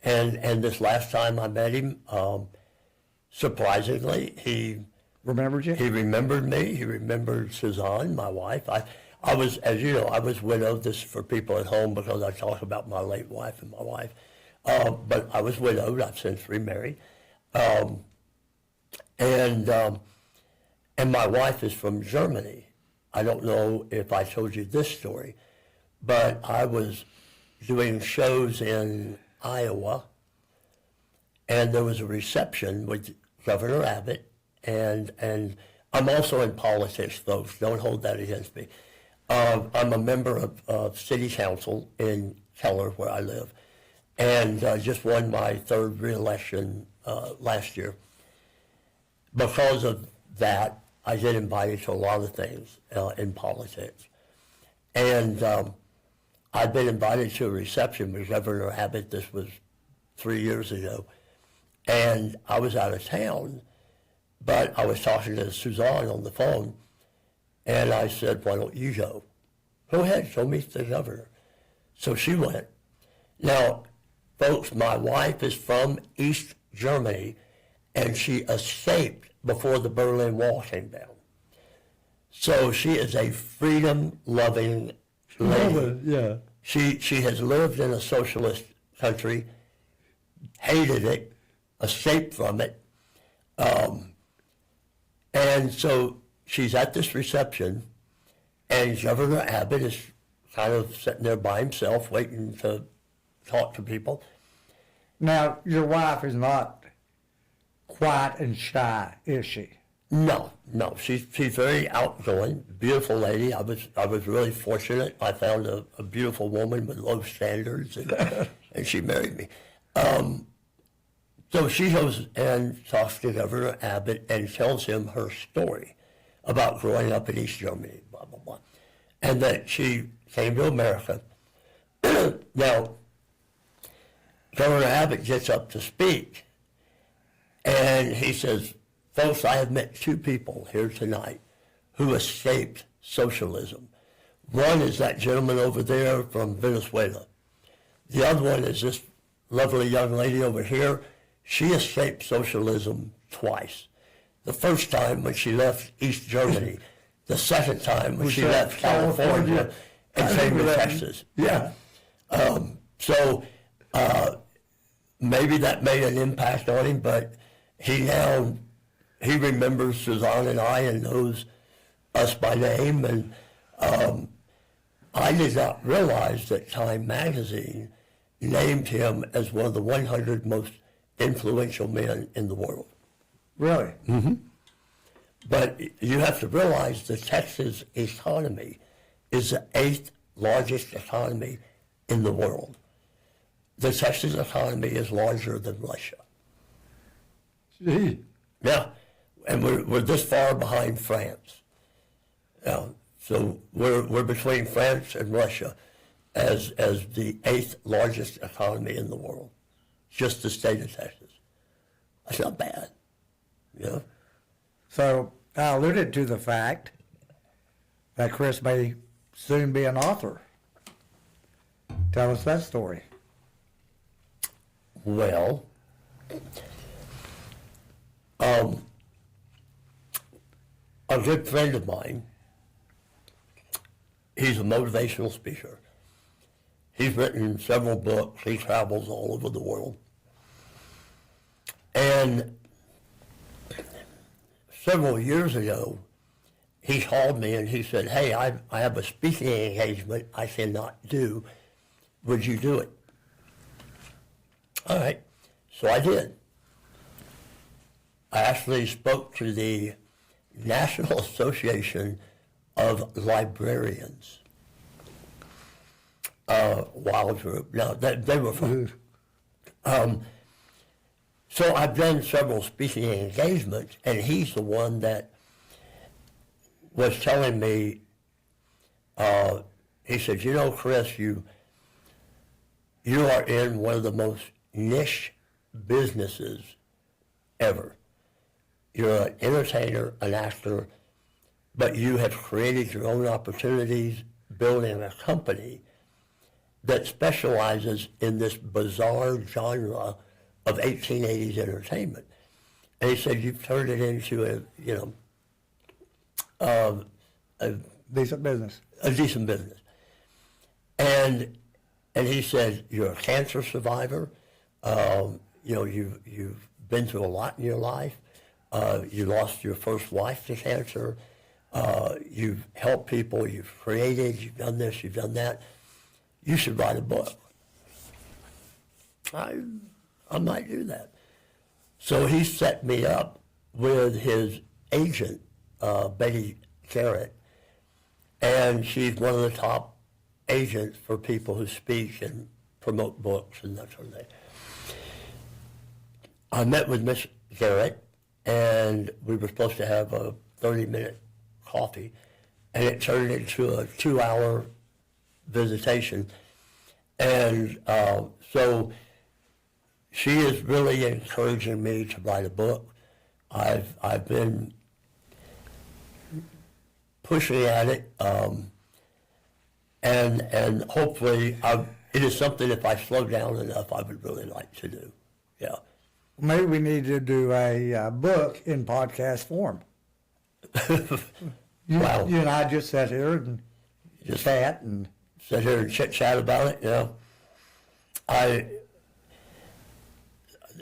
And this last time I met him, surprisingly, he Remembered you? He remembered me. He remembered Suzanne, my wife. I was, as you know, I was widowed. This is for people at home because I talk about my late wife and my wife. But I was widowed. I've since remarried. And my wife is from Germany. I don't know if I told you this story, but I was doing shows in Iowa, and there was a reception with Governor Abbott and I'm also in politics, folks. Don't hold that against me. I'm a member of City Council in Keller, where I live, and just won my third reelection last year. Because of that, I get invited to a lot of things in politics. And I've been invited to a reception with Governor Abbott. This was 3 years ago. And I was out of town, but I was talking to Suzanne on the phone, and I said, why don't you go? Go ahead, go meet the governor. So she went. Now, folks, my wife is from East Germany, and she escaped before the Berlin Wall came down. So she is a freedom-loving lady. Yeah. She has lived in a socialist country, hated it, escaped from it, and so she's at this reception, and Governor Abbott is kind of sitting there by himself waiting to talk to people. Now, your wife is not quiet and shy, is she? No, she's very outgoing, beautiful lady. I was really fortunate. I found a beautiful woman with low standards, and she married me. So she goes and talks to Governor Abbott and tells him her story about growing up in East Germany, blah, blah, blah, and that she came to America. Now, Governor Abbott gets up to speak, and he says, folks, I have met two people here tonight who escaped socialism. One is that gentleman over there from Venezuela. The other one is this lovely young lady over here. She escaped socialism twice. The first time when she left East Germany, the second time when she left California and came to Texas. Yeah. So maybe that made an impact on him, but he remembers Suzanne and I and knows us by name. And I did not realize that Time magazine named him as one of the 100 most influential men in the world. Really? Mm-hmm. But you have to realize the Texas economy is the 8th largest economy in the world. The Texas economy is larger than Russia. Gee. Yeah, and we're this far behind France. So we're between France and Russia as the 8th largest economy in the world. Just the state of Texas. That's not bad, you know? So I alluded to the fact that Chris may soon be an author. Tell us that story. Well, a good friend of mine, he's a motivational speaker. He's written several books. He travels all over the world. And several years ago, he called me and he said, hey, I have a speaking engagement I cannot do. Would you do it? All right. So I did. I actually spoke to the National Association of Librarians. Wild group. Now, they were from. So I've done several speaking engagements, and he's the one that was telling me, he said, you know, Chris, you are in one of the most niche businesses ever. You're an entertainer, an actor, but you have created your own opportunities building a company that specializes in this bizarre genre of 1880s entertainment. And he said, you've turned it into a Decent business. a decent business. And he said, you're a cancer survivor. You've been through a lot in your life. You lost your first wife to cancer. You've helped people. You've created. You've done this. You've done that. You should write a book. I might do that. So he set me up with his agent, Betty Garrett, and she's one of the top agents for people who speak and promote books and that sort of thing. I met with Miss Garrett, and we were supposed to have a 30-minute coffee, and it turned into a 2-hour visitation. And so she is really encouraging me to write a book. I've been pushing at it, and hopefully it is something, if I slow down enough, I would really like to do. Yeah. Maybe we need to do a book in podcast form. Wow. You and I just sat here and Just chat and sit here and chit chat about it.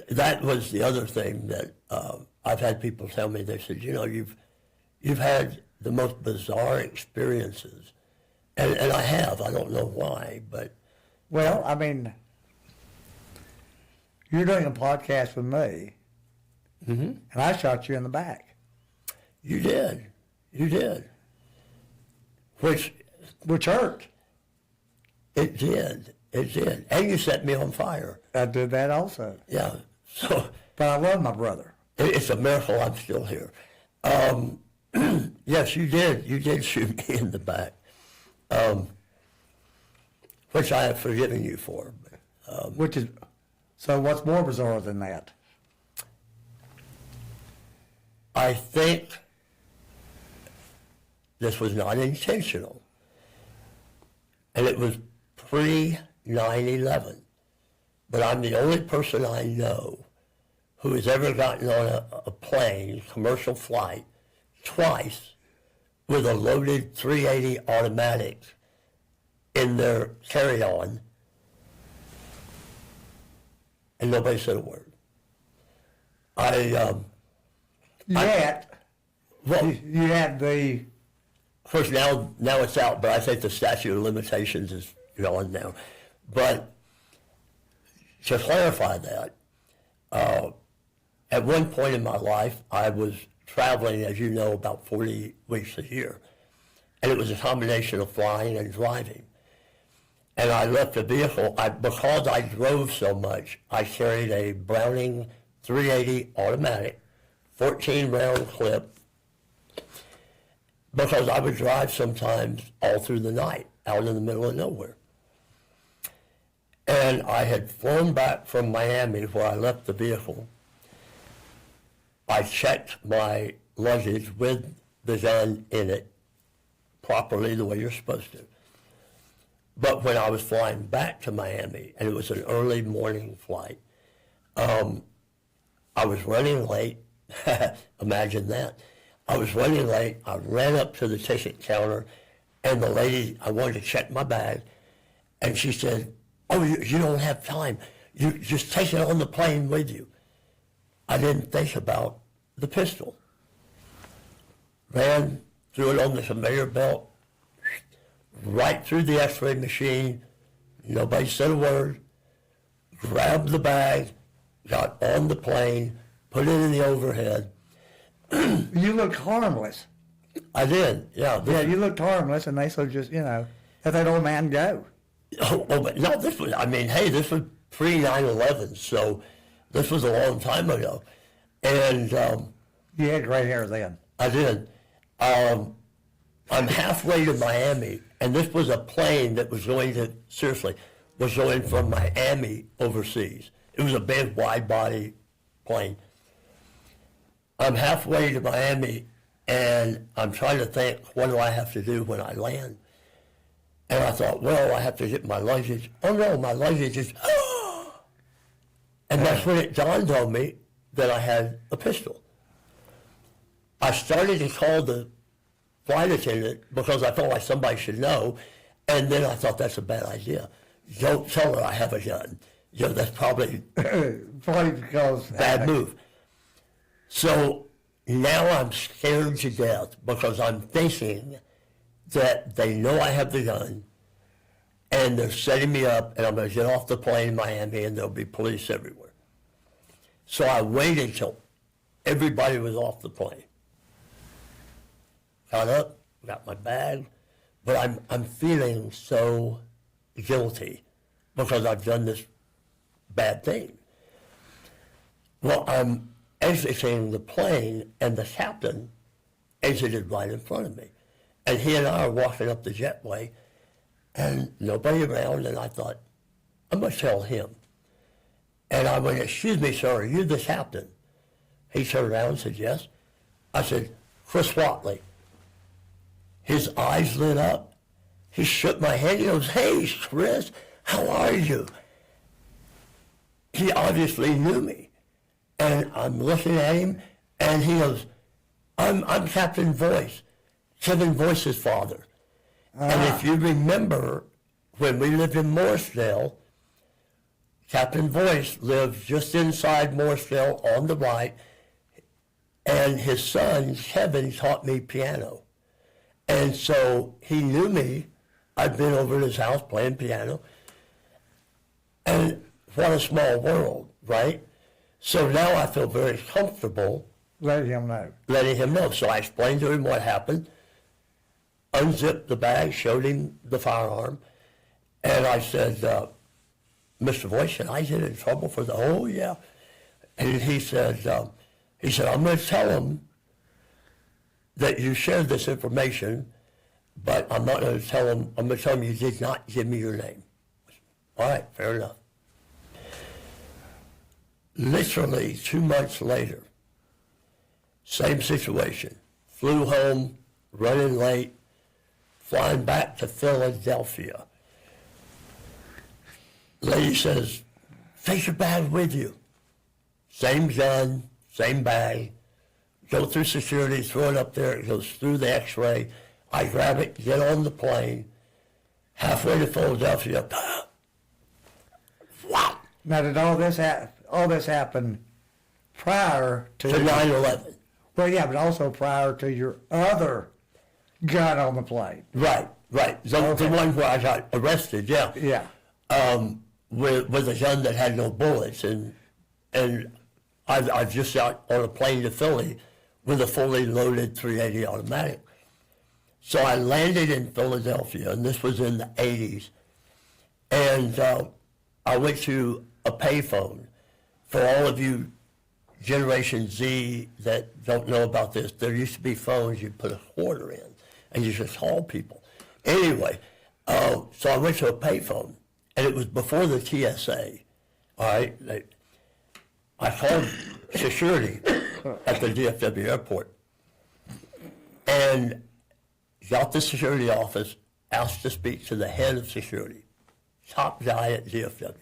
That was the other thing that I've had people tell me. They said, you've had the most bizarre experiences, and I have. I don't know why, but well, I mean, you're doing a podcast with me, and I shot you in the back. you did, which hurt. it did, and you set me on fire. I did that also. Yeah, so But I love my brother. it's a miracle I'm still here. Yes, you did shoot me in the back, which I have forgiven you for. So what's more bizarre than that? I think this was not intentional, and it was pre-9/11. But I'm the only person I know who has ever gotten on a plane, commercial flight, twice with a loaded .380 automatic in their carry-on, and nobody said a word. You had the. Of course, now it's out, but I think the statute of limitations is gone now. But to clarify that, at one point in my life, I was traveling, as you know, about 40 weeks a year. And it was a combination of flying and driving. And I left the vehicle, because I drove so much, I carried a Browning .380 automatic, 14-round clip, because I would drive sometimes all through the night, out in the middle of nowhere. And I had flown back from Miami, where I left the vehicle. I checked my luggage with the gun in it properly, the way you're supposed to. But when I was flying back to Miami, and it was an early morning flight, I was running late. Imagine that. I was running late. I ran up to the ticket counter, and the lady, I wanted to check my bag, and she said, "Oh, you don't have time. You just take it on the plane with you." I didn't think about the pistol. Ran, threw it on the conveyor belt, right through the x-ray machine. Nobody said a word. Grabbed the bag, got on the plane, put it in the overhead. You looked harmless. I did, yeah. Yeah, you looked harmless, and they said just, let that old man go. But no, this was pre-9/11, so this was a long time ago. And You had gray hair then. I did. I'm halfway to Miami, and this was a plane that was going from Miami overseas. It was a big, wide-body plane. I'm halfway to Miami, and I'm trying to think, what do I have to do when I land? And I thought, well, I have to get my luggage. Oh, no, my luggage is... And that's when it dawned on me that I had a pistol. I started to call the flight attendant because I felt like somebody should know, and then I thought, that's a bad idea. Don't tell her I have a gun. That's probably because bad move. So now I'm scared to death because I'm thinking that they know I have the gun, and they're setting me up, and I'm going to get off the plane in Miami, and there'll be police everywhere. So I waited till everybody was off the plane. Got up, got my bag, but I'm feeling so guilty because I've done this bad thing. Well, I'm exiting the plane, and the captain exited right in front of me. And he and I are walking up the jetway, and nobody around, and I thought, I'm going to tell him. And I went, excuse me, sir, are you the captain? He turned around and said, yes. I said, Chris Watley. His eyes lit up. He shook my hand. He goes, hey, Chris, how are you? He obviously knew me. And I'm looking at him, and he goes, I'm Captain Voice, Kevin Voice's father. And if you remember, when we lived in Morrisdale, Captain Voice lived just inside Morrisdale on the right, and his son, Kevin, taught me piano. And so he knew me. I'd been over at his house playing piano. And what a small world, right? So now I feel very comfortable letting him know. So I explained to him what happened, unzipped the bag, showed him the firearm, and I said, Mr. Voice, should I get in trouble for the, oh yeah. And he said, I'm going to tell him that you shared this information, but I'm not going to tell him, I'm going to tell him you did not give me your name. All right, fair enough. Literally 2 months later, same situation. Flew home, running late, flying back to Philadelphia. Lady says, take your bag with you. Same gun, same bag. Go through security, throw it up there. It goes through the x-ray. I grab it, get on the plane. Halfway to Philadelphia, what? Now, did all this happen prior to 9/11. Well, yeah, but also prior to your other gun on the plane. Right. The one where I got arrested, yeah. Yeah. With a gun that had no bullets, and I've just got on a plane to Philly with a fully loaded .380 automatic. So I landed in Philadelphia, and this was in the 80s, and I went to a payphone. For all of you Generation Z that don't know about this, there used to be phones you put a quarter in, and you just call people. Anyway, so I went to a payphone, and it was before the TSA. All right, I called security at the DFW airport, and got the security office, asked to speak to the head of security, top guy at DFW.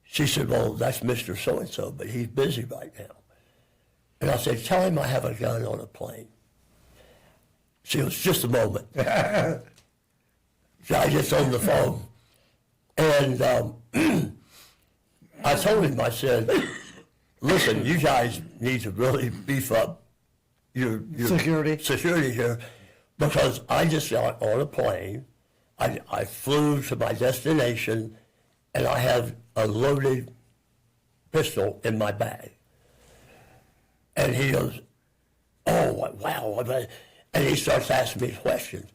She said, well, that's Mr. So-and-so, but he's busy right now. And I said, tell him I have a gun on a plane. She goes, just a moment. Guy gets on the phone. And I told him, I said, listen, you guys need to really beef up your security here, because I just got on a plane. I flew to my destination, and I have a loaded pistol in my bag. And he goes, oh, wow. And he starts asking me questions.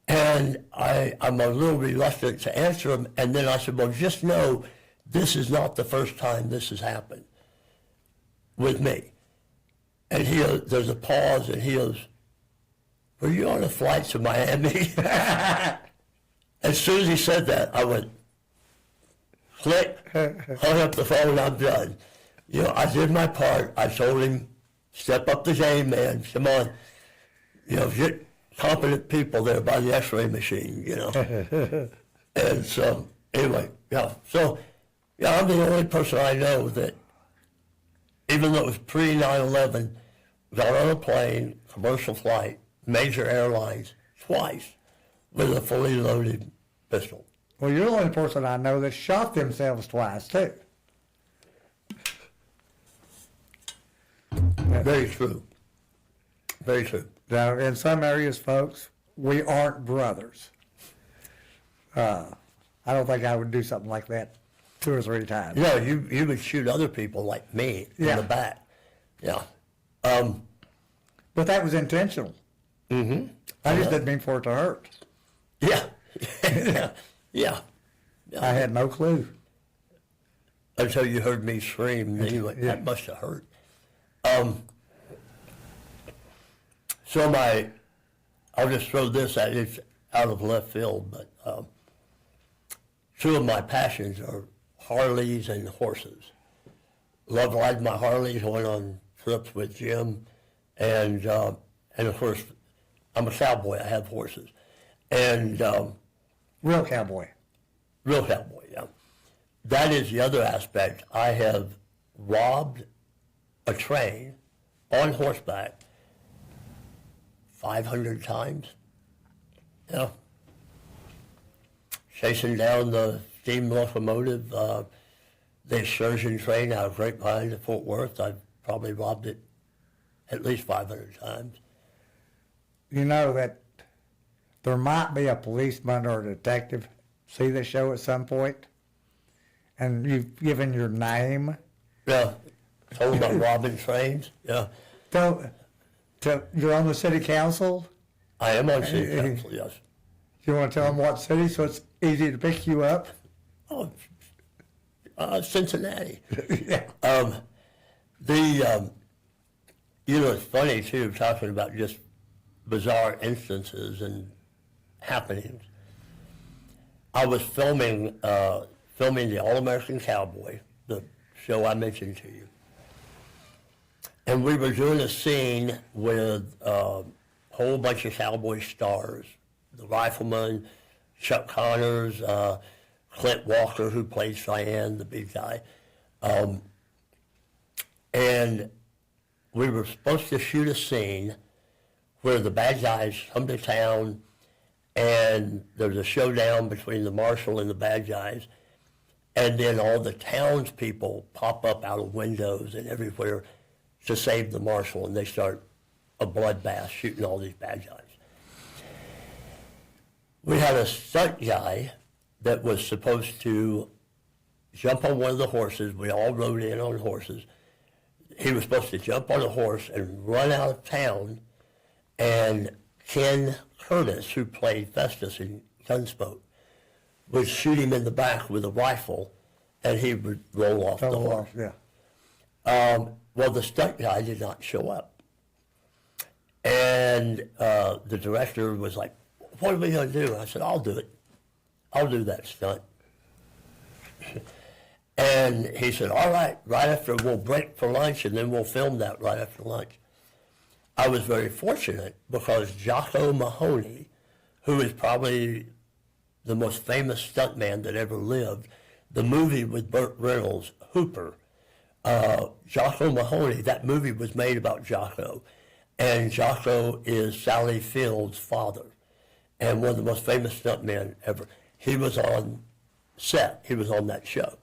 And I'm a little reluctant to answer him. And then I said, well, just know this is not the first time this has happened with me. And he goes, there's a pause, and he goes, were you on a flight to Miami? As soon as he said that, I went, click, hung up the phone, I'm done. You know, I did my part. I told him, step up the game, man. Come on. You know, get competent people there by the x-ray machine, you know. And so, anyway, yeah. So, yeah, I'm the only person I know that, even though it was pre-9/11, got on a plane, commercial flight, major airlines, twice, with a fully loaded pistol. Well, you're the only person I know that shot themselves twice, too. Very true. Very true. Now, in some areas, folks, we aren't brothers. I don't think I would do something like that 2 or 3 times. No, you would shoot other people like me in the back. Yeah. But that was intentional. Mm-hmm. I just didn't mean for it to hurt. Yeah. Yeah. I had no clue. Until you heard me scream, then you went, Yeah. that must have hurt. So I'll just throw this at it's out of left field, but two of my passions are Harleys and horses. Love riding my Harleys, going on trips with Jim, and of course, I'm a cowboy. I have horses, and Real cowboy. real cowboy. Yeah, that is the other aspect. I have robbed a train on horseback 500 times. Yeah, chasing down the steam locomotive. The excursion train out of Grapevine to Fort Worth, I've probably robbed it at least 500 times. You know that there might be a policeman or a detective see the show at some point, and you've given your name. Yeah, told about robbing trains. Yeah, You're on the city council. I am on city council, yes. You want to tell them what city so it's easy to pick you up? Oh, Cincinnati. Yeah. It's funny too, talking about just bizarre instances and happenings. I was filming the All-American Cowboy, the show I mentioned to you. And we were doing a scene with a whole bunch of cowboy stars. The Rifleman, Chuck Connors, Clint Walker, who played Cheyenne, the big guy. And we were supposed to shoot a scene where the bad guys come to town and there's a showdown between the marshal and the bad guys. And then all the townspeople pop up out of windows and everywhere to save the marshal, and they start a bloodbath shooting all these bad guys. We had a stunt guy that was supposed to jump on one of the horses. We all rode in on horses. He was supposed to jump on a horse and run out of town, and Ken Curtis, who played Festus in Gunsmoke, would shoot him in the back with a rifle, and he would roll off the horse. Yeah. Well, the stunt guy did not show up. And the director was like, what are we going to do? I said, I'll do it. I'll do that stunt. And he said, all right after we'll break for lunch, and then we'll film that right after lunch. I was very fortunate because Jocko Mahoney, who is probably the most famous stuntman that ever lived, the movie with Burt Reynolds, Hooper, Jocko Mahoney, that movie was made about Jocko. And Jocko is Sally Field's father and one of the most famous stuntmen ever. He was on set. He was on that show.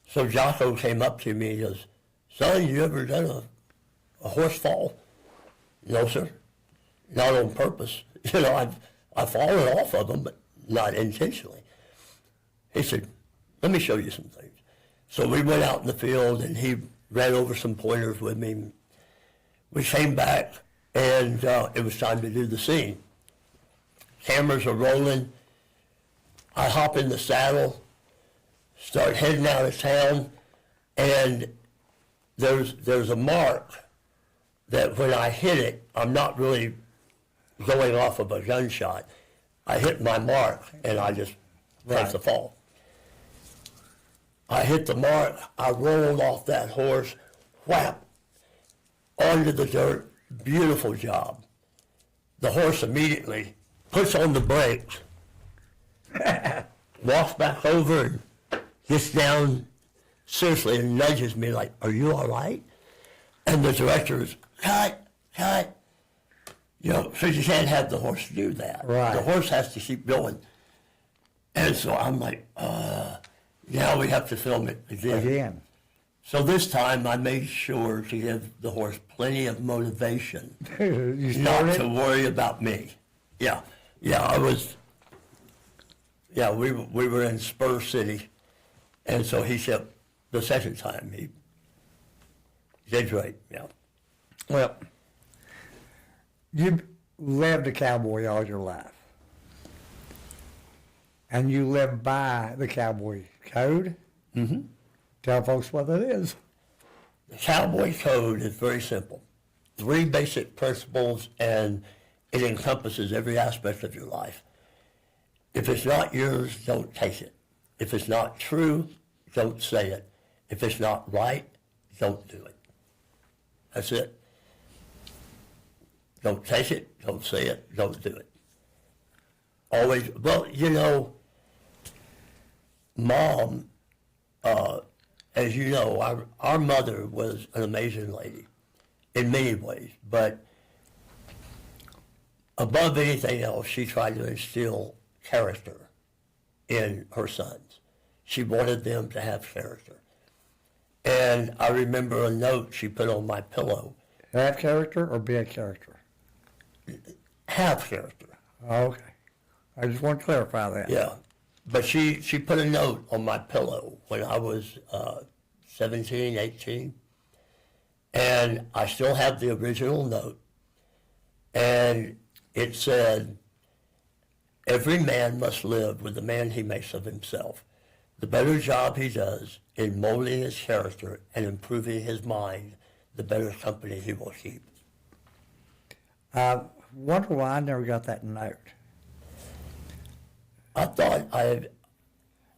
So Jocko came up to me and goes, son, you ever done a horse fall? No, sir. Not on purpose. I've fallen off of them, but not intentionally. He said, let me show you some things. So we went out in the field, and he ran over some pointers with me. We came back, and it was time to do the scene. Cameras are rolling. I hop in the saddle, start heading out of town, and there's a mark that when I hit it, I'm not really going off of a gunshot. I hit my mark, and I just take the fall. I hit the mark, I rolled off that horse, whap, onto the dirt, beautiful job. The horse immediately puts on the brakes, walks back over and gets down seriously and nudges me like, are you all right? And the director is, cut. So you can't have the horse do that. Right. The horse has to keep going. And so I'm like, now we have to film it again. So this time I made sure to give the horse plenty of motivation not to worry about me. Yeah, we were in Spur City, and so he said the second time he Did great, yeah. Well, you lived a cowboy all your life. And you live by the cowboy code. Mm-hmm. Tell folks what that is. The Cowboy Code is very simple. 3 basic principles, and it encompasses every aspect of your life. If it's not yours, don't take it. If it's not true, don't say it. If it's not right, don't do it. That's it. Don't take it, don't say it, don't do it. Always, well, you know, Mom, as you know, our mother was an amazing lady in many ways, but above anything else, she tried to instill character in her sons. She wanted them to have character. And I remember a note she put on my pillow. Have character or be a character? Have character. Okay. I just want to clarify that. Yeah. But she put a note on my pillow when I was 17, 18. And I still have the original note. And it said, every man must live with the man he makes of himself. The better job he does in molding his character and improving his mind, the better company he will keep. Wonder why I never got that note. I thought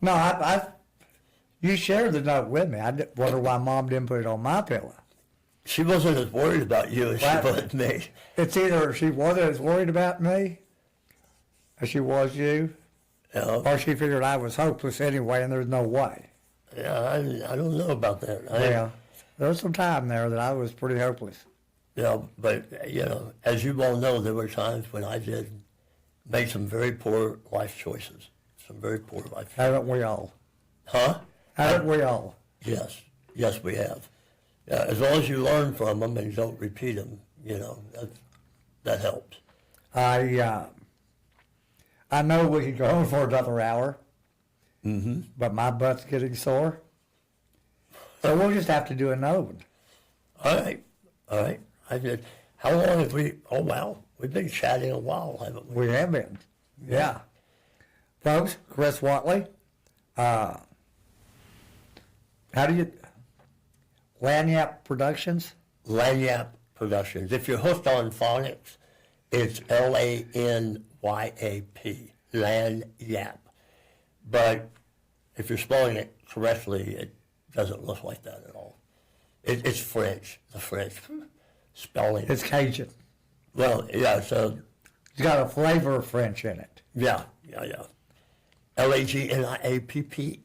No, you shared the note with me. Wonder why Mom didn't put it on my pillow. she wasn't as worried about you as she Right. was me. It's either she wasn't as worried about me as she was you, You know? or she figured I was hopeless anyway and there's no way. Yeah, I don't know about that. Yeah. There was some time there that I was pretty hopeless. But, you know, as you well know, there were times when I made some very poor life choices. Some very poor life choices. Haven't we all? Huh? Haven't we all? Yes. Yes, we have. Yeah, as long as you learn from them and don't repeat them, you know, that helps. I know we could go on for another hour, Mm-hmm. but my butt's getting sore. So we'll just have to do another one. All right. All right. How long have we, oh, wow. We've been chatting a while, haven't we? We have been. Yeah. Folks, Chris Watley. How do you... Lanyap Productions? Lanyap Productions. If you're hooked on phonics, it's Lanyap, Lanyap. But if you're spelling it correctly, it doesn't look like that at all. It's French, the French spelling. It's Cajun. Well, yeah, so, It's got a flavor of French in it. yeah. Lagniappe,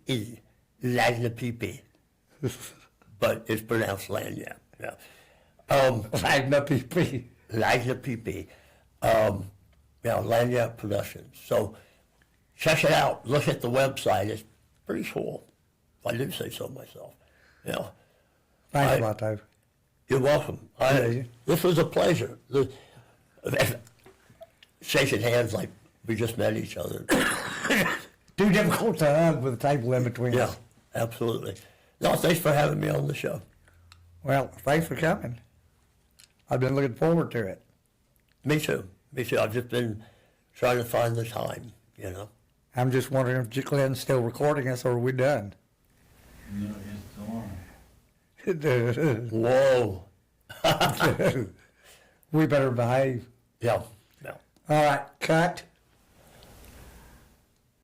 Lagniappe. But it's pronounced Lanyap, yeah. Magna PP. Lagniappe. Lanyap Productions. So check it out. Look at the website. It's pretty cool. If I do say so myself. Yeah. Thanks a lot, Dave. You're welcome. Yeah. This was a pleasure. Shaking hands like we just met each other. Too difficult to hug with a table in between Yeah, us. absolutely. No, thanks for having me on the show. Well, thanks for coming. I've been looking forward to it. Me too. I've just been trying to find the time, you know. I'm just wondering if Glenn's still recording us or are we done? No, it's on. Whoa. We better behave. Yeah. All right, cut.